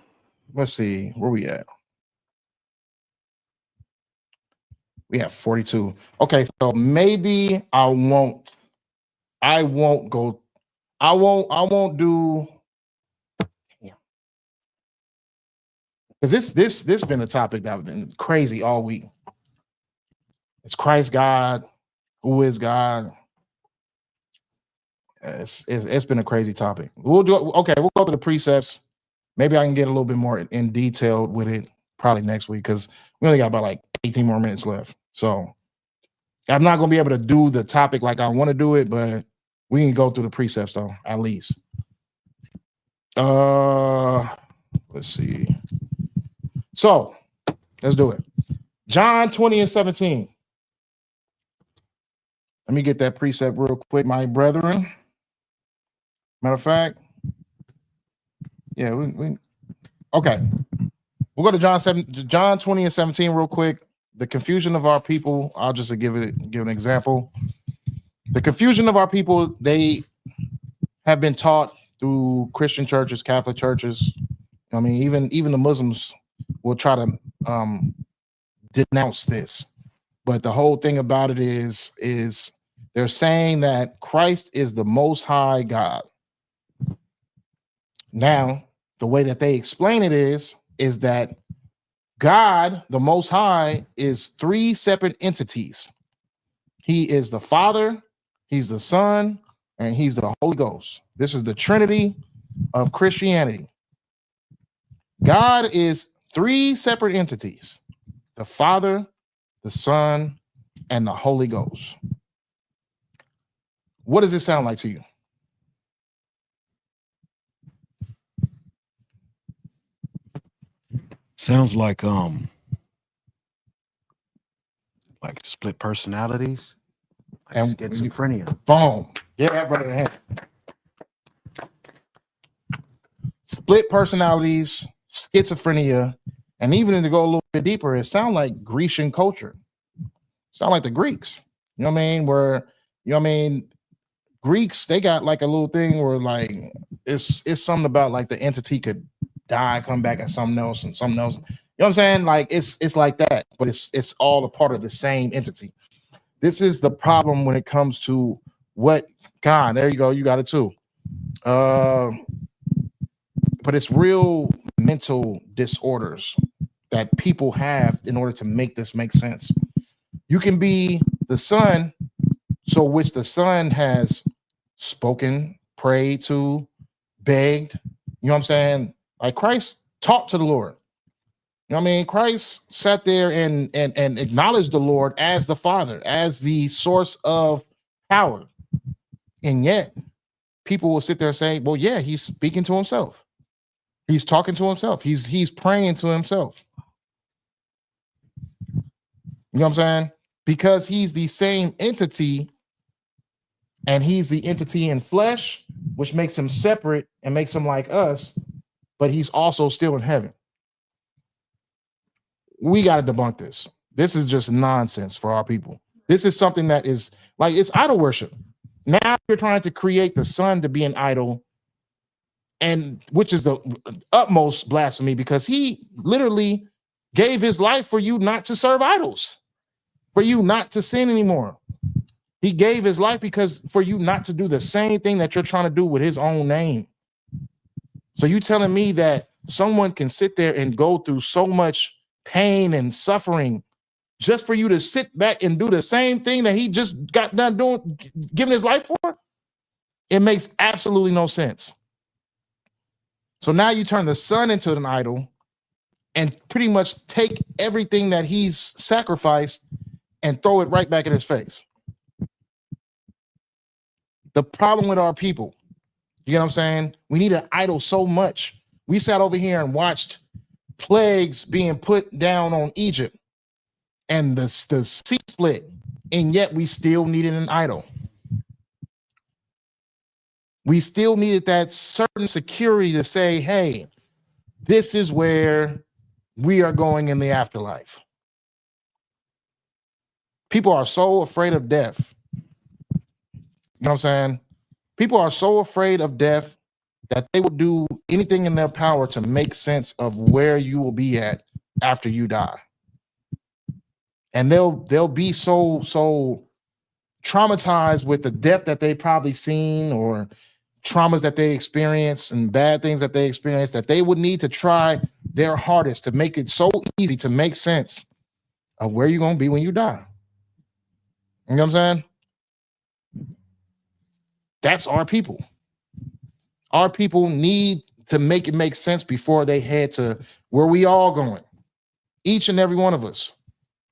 let's see where we at. We have 42. Okay, so maybe I won't do, because this been a topic that has been crazy all week. It's Christ God, who is God? It's been a crazy topic. We'll go to the precepts. Maybe I can get a little bit more in detail with it probably next week, because we only got about like 18 more minutes left. So I'm not gonna be able to do the topic like I want to do it, but we can go through the precepts though, at least. Let's see. So let's do it. John 20:17. Let me get that precept real quick, my brethren. Matter of fact, yeah, we okay. We'll go to John 20:17 real quick. The confusion of our people. I'll just give an example. The confusion of our people, they have been taught through Christian churches, Catholic churches. I mean, even the Muslims will try to denounce this. But the whole thing about it is they're saying that Christ is the Most High God. Now, the way that they explain it is that God, the Most High, is three separate entities. He is the Father, he's the Son, and he's the Holy Ghost. This is the Trinity of Christianity. God is three separate entities: the Father, the Son, and the Holy Ghost. What does this sound like to you? Sounds like split personalities, like And schizophrenia. Boom. Get that brother in hand. Split personalities, schizophrenia, and even to go a little bit deeper, it sounds like Grecian culture. Sound like the Greeks. You know what I mean? Where, you know what I mean, Greeks, they got like a little thing where like it's something about like the entity could die, come back as something else and something else. You know what I'm saying? Like it's like that, but it's all a part of the same entity. This is the problem when it comes to what God. There you go, you got it too. But it's real mental disorders that people have in order to make this make sense. You can be the Son, so which the Son has spoken, prayed to, begged. You know what I'm saying? Like Christ talked to the Lord. You know what I mean? Christ sat there and acknowledged the Lord as the Father, as the source of power. And yet people will sit there and say, well, yeah, he's speaking to himself. He's talking to himself. He's praying to himself. You know what I'm saying? Because he's the same entity, and he's the entity in flesh, which makes him separate and makes him like us, but he's also still in heaven. We got to debunk this. This is just nonsense for our people. This is something that is like, it's idol worship. Now you're trying to create the Son to be an idol, and which is the utmost blasphemy, because he literally gave his life for you not to serve idols, for you not to sin anymore. He gave his life because for you not to do the same thing that you're trying to do with his own name. So you telling me that someone can sit there and go through so much pain and suffering just for you to sit back and do the same thing that he just got done doing, giving his life for? It makes absolutely no sense. So now you turn the sun into an idol and pretty much take everything that he's sacrificed and throw it right back in his face. The problem with our people, you know what I'm saying? We need an idol so much. We sat over here and watched plagues being put down on Egypt and the sea split, and yet we still needed an idol. We still needed that certain security to say, hey, this is where we are going in the afterlife. People are so afraid of death. You know what I'm saying? People are so afraid of death that they will do anything in their power to make sense of where you will be at after you die. And they'll be so traumatized with the death that they probably seen or traumas that they experience and bad things that they experience that they would need to try their hardest to make it so easy to make sense of where you're going to be when you die. You know what I'm saying? That's our people. Our people need to make it make sense before they head to where we all going. Each and every one of us.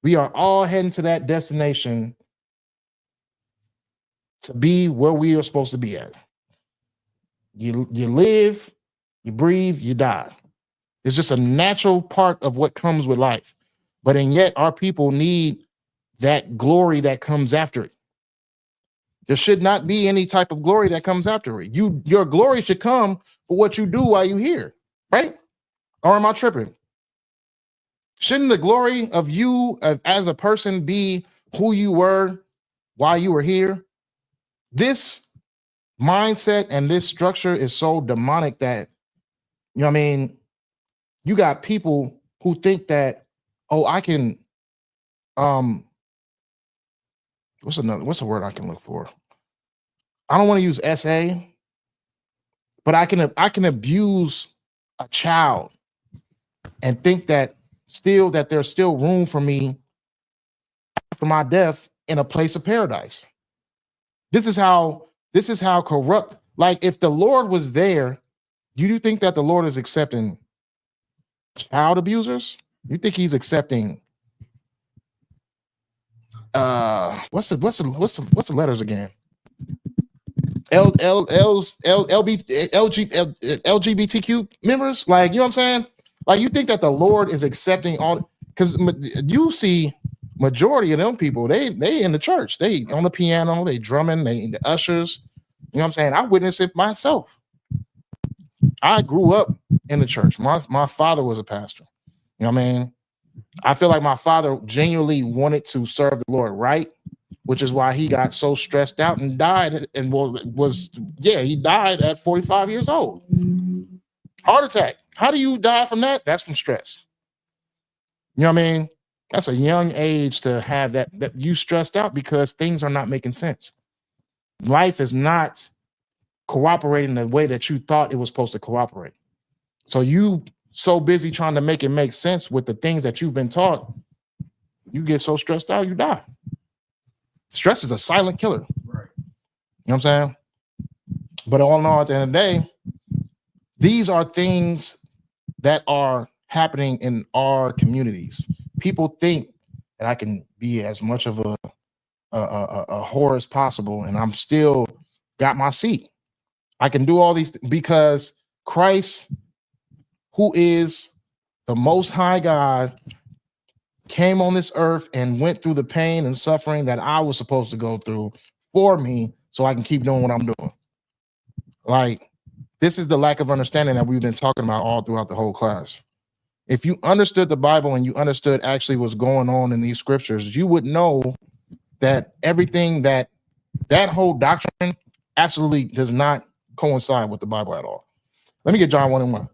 We are all heading to that destination to be where we are supposed to be at. You live, you breathe, you die. It's just a natural part of what comes with life. But and yet our people need that glory that comes after it. There should not be any type of glory that comes after it. Your glory should come for what you do while you're here, right? Or am I tripping? Shouldn't the glory of you as a person be who you were while you were here? This mindset and this structure is so demonic that, you know what I mean? You got people who think that, oh, I can, what's the word I can look for? I don't want to use SA, but I can abuse a child and think that there's still room for me after my death in a place of paradise. This is how corrupt. Like if the Lord was there, do you think that the Lord is accepting child abusers? You think he's accepting what's the letters again? LGBTQ members, like, you know what I'm saying? Like, you think that the Lord is accepting all, because you see majority of them people, they in the church, they on the piano, they drumming, they the ushers, you know what I'm saying? I witnessed it myself. I grew up in the church. My father was a pastor. You know what I mean? I feel like my father genuinely wanted to serve the Lord right, which is why he got so stressed out and died. And he died at 45 years old. Heart attack. How do you die from that? That's from stress. You know what I mean? That's a young age to have that you stressed out because things are not making sense. Life is not cooperating the way that you thought it was supposed to cooperate. So you so busy trying to make it make sense with the things that you've been taught, you get so stressed out, you die. Stress is a silent killer. Right. You know what I'm saying? But all in all, at the end of the day, these are things that are happening in our communities. People think that I can be as much of a whore as possible, and I'm still got my seat. I can do all these because Christ, who is the Most High God, came on this earth and went through the pain and suffering that I was supposed to go through for me so I can keep doing what I'm doing. Like, this is the lack of understanding that we've been talking about all throughout the whole class. If you understood the Bible and you understood actually what's going on in these scriptures, you would know that everything that whole doctrine absolutely does not coincide with the Bible at all. Let me get John 1:1.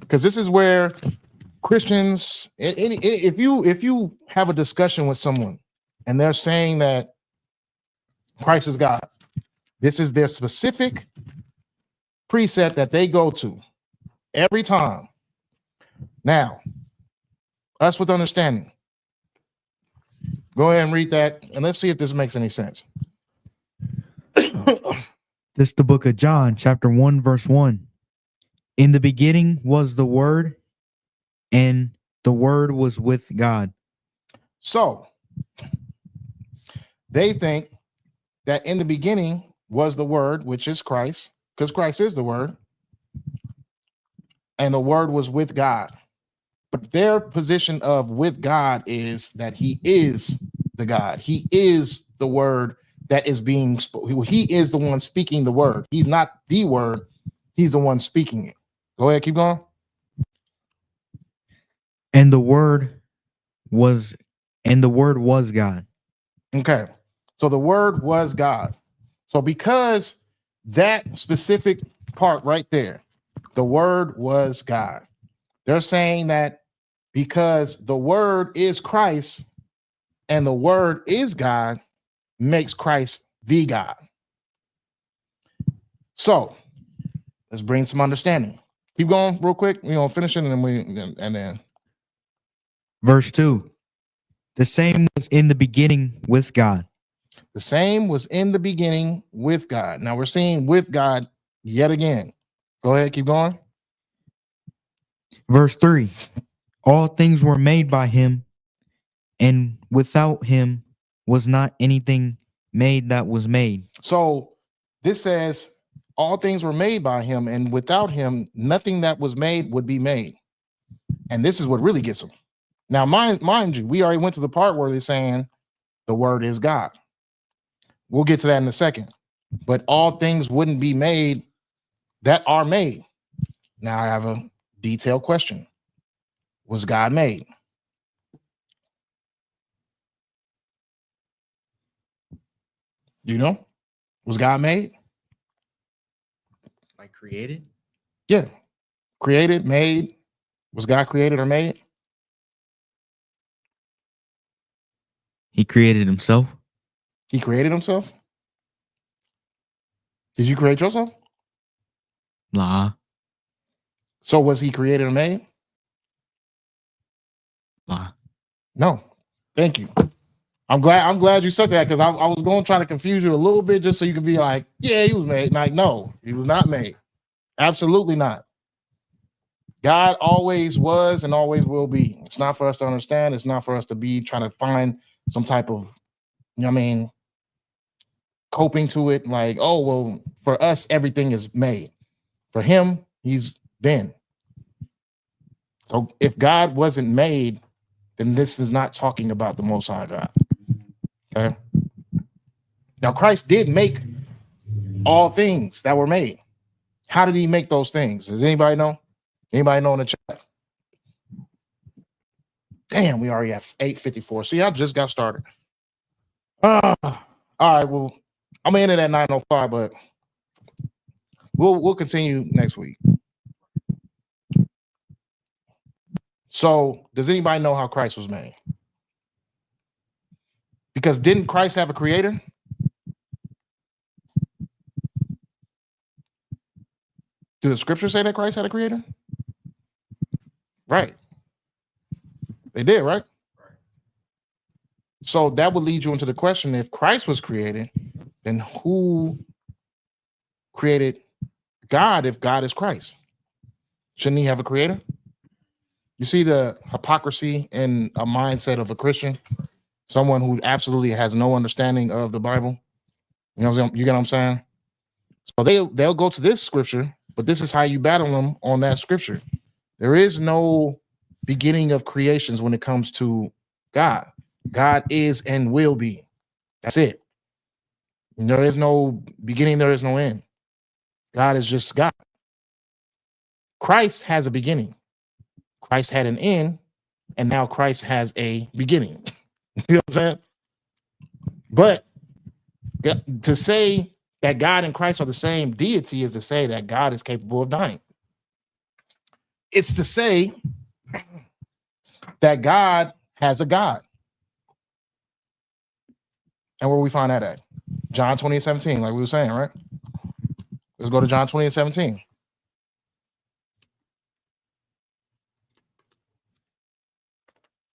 Because this is where Christians, if you have a discussion with someone and they're saying that Christ is God, this is their specific precept that they go to every time. Now, us with understanding, go ahead and read that and let's see if this makes any sense. This is the book of John, chapter 1, verse 1. In the beginning was the Word, and the Word was with God. So they think that in the beginning was the Word, which is Christ, because Christ is the Word, and the Word was with God. But their position of with God is that he is the God. He is the Word that is being spoken. He is the one speaking the Word. He's not the Word. He's the one speaking it. Go ahead, keep going. And the Word was God. Okay. So the Word was God. So because that specific part right there, the Word was God, they're saying that because the Word is Christ and the Word is God, makes Christ the God. So let's bring some understanding. Keep going real quick. We're gonna finish it and then Verse 2. The same was in the beginning with God. the same was in the beginning with God. Now we're seeing with God yet again. Go ahead, keep going. Verse 3. All things were made by him, and without him was not anything made that was made. So this says all things were made by him, and without him, nothing that was made would be made. And this is what really gets them. Now, mind you, we already went to the part where they're saying the Word is God. We'll get to that in a second. But all things wouldn't be made that are made. Now I have a detailed question. Was God made? You know? Was God made? Like created? Yeah. Created, made. Was God created or made? He created himself. He created himself? Did you create yourself? Nah. So was he created or made? Nah. No. Thank you. I'm glad you stuck to that, because I was going to try to confuse you a little bit just so you can be like, yeah, he was made. Like, no, he was not made. Absolutely not. God always was and always will be. It's not for us to understand. It's not for us to be trying to find some type of, you know what I mean, coping to it. Like, oh, well, for us, everything is made. For him, he's been. So if God wasn't made, then this is not talking about the Most High God. Okay. Now, Christ did make all things that were made. How did he make those things? Does anybody know? Anybody know in the chat? Damn, we already have 8:54. See, I just got started. All right, well, I'm gonna end it at 9:05, but we'll continue next week. So, does anybody know how Christ was made? Because didn't Christ have a creator? Do the scriptures say that Christ had a creator? Right. They did, right? So that would lead you into the question, if Christ was created, then who created God if God is Christ? Shouldn't he have a creator? You see the hypocrisy in a mindset of a Christian, someone who absolutely has no understanding of the Bible. You know what I'm saying? You get what I'm saying? So they'll go to this scripture, but this is how you battle them on that scripture. There is no beginning of creations when it comes to God. God is and will be. That's it. There is no beginning, there is no end. God is just God. Christ has a beginning. Christ had an end, and now Christ has a beginning. You know what I'm saying? But to say that God and Christ are the same deity is to say that God is capable of dying. It's to say that God has a God. And where we find that at? John 20:17, like we were saying, right? Let's go to John 20:17.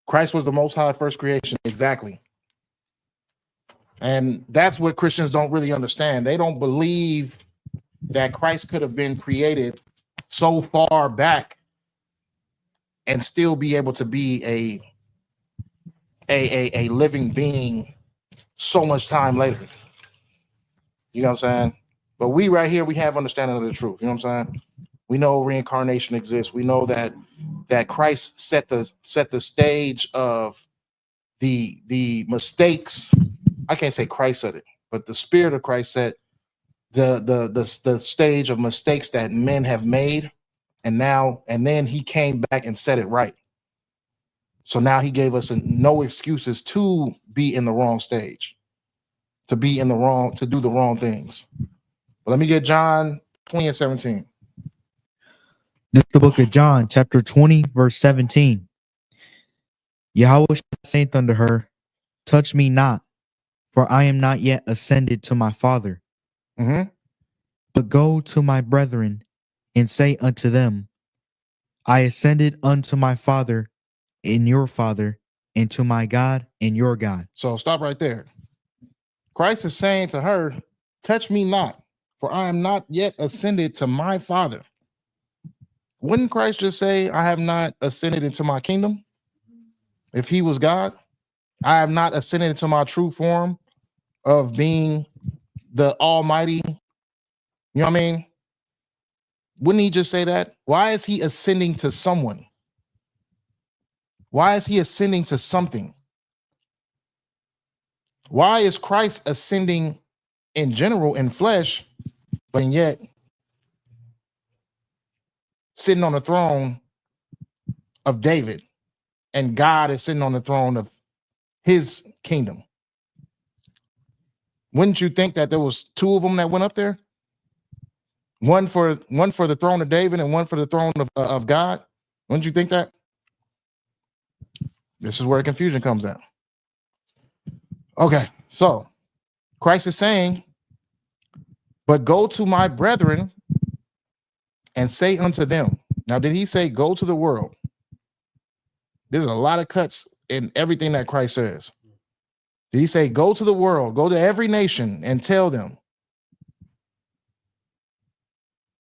Christ was the most high first creation. Exactly. And that's what Christians don't really understand. They don't believe that Christ could have been created so far back and still be able to be a living being so much time later. You know what I'm saying? But we right here, we have understanding of the truth. You know what I'm saying? We know reincarnation exists. We know that Christ set the stage of the mistakes. I can't say Christ said it, but the Spirit of Christ set the stage of mistakes that men have made, and then he came back and set it right. So now he gave us no excuses to be in the wrong stage, to do the wrong things. But let me get John 20:17. This is the book of John, chapter 20, verse 17. Yahweh saith unto her, touch me not, for I am not yet ascended to my Father. But go to my brethren and say unto them, I ascended unto my Father and your Father, and to my God and your God. So stop right there. Christ is saying to her, touch me not, for I am not yet ascended to my Father. Wouldn't Christ just say, I have not ascended into my kingdom? If he was God, I have not ascended into my true form of being the Almighty. You know what I mean? Wouldn't he just say that? Why is he ascending to someone? Why is he ascending to something? Why is Christ ascending in general in flesh, but yet sitting on the throne of David, and God is sitting on the throne of his kingdom? Wouldn't you think that there was two of them that went up there? One for the throne of David and one for the throne of God? Wouldn't you think that? This is where the confusion comes out. Okay, so Christ is saying, but go to my brethren and say unto them. Now, did he say go to the world? There's a lot of cuts in everything that Christ says. Did he say go to the world, go to every nation and tell them?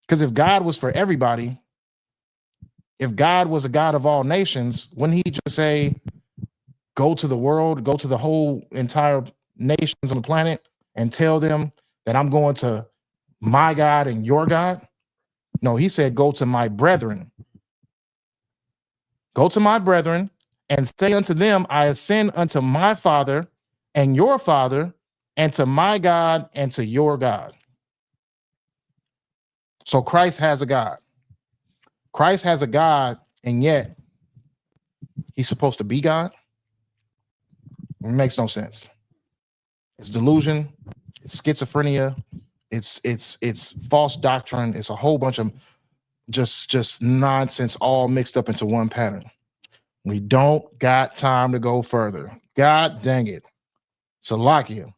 Because if God was for everybody, if God was a God of all nations, wouldn't he just say go to the world, go to the whole entire nations on the planet and tell them that I'm going to my God and your God? No, he said, go to my brethren. Go to my brethren and say unto them, I ascend unto my Father and your Father, and to my God and to your God. So Christ has a God. Christ has a God, and yet he's supposed to be God? It makes no sense. It's delusion, it's schizophrenia, it's false doctrine, it's a whole bunch of just nonsense all mixed up into one pattern. We don't got time to go further. God dang it. Salakia.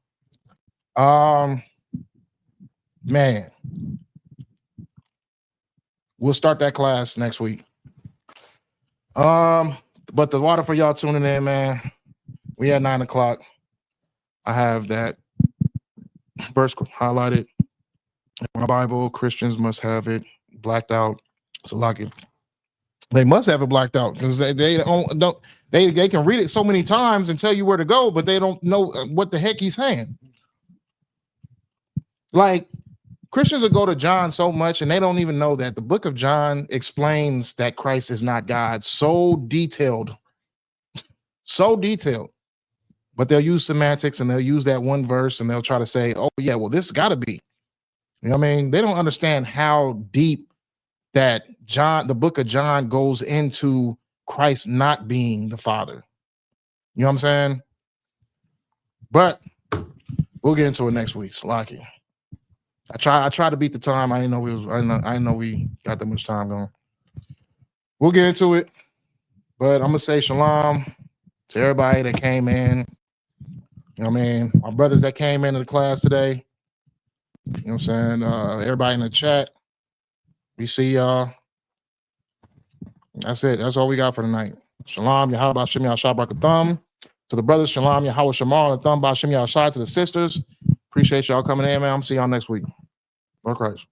Man. We'll start that class next week. But the water for y'all tuning in, man. We at 9 o'clock. I have that verse highlighted in my Bible. Christians must have it blacked out. Salakia. They must have it blacked out because they can read it so many times and tell you where to go, but they don't know what the heck he's saying. Like, Christians will go to John so much and they don't even know that the book of John explains that Christ is not God. So detailed. But they'll use semantics and they'll use that one verse and they'll try to say, oh yeah, well, this got to be. You know what I mean? They don't understand how deep that the book of John goes into Christ not being the Father. You know what I'm saying? But we'll get into it next week. Slacky. I try to beat the time. I didn't know we got that much time going. We'll get into it. But I'm gonna say shalom to everybody that came in. You know what I mean? My brothers that came into the class today. You know what I'm saying? Everybody in the chat. We see y'all. That's it. That's all we got for tonight. Shalom, Yahweh, Shem Yahshua Barakatham. To the brothers, Shalom, Yahweh Shamar, and Thumb Bashem Yahshai. To the sisters, appreciate y'all coming in, man. I'm see y'all next week. Lord Christ.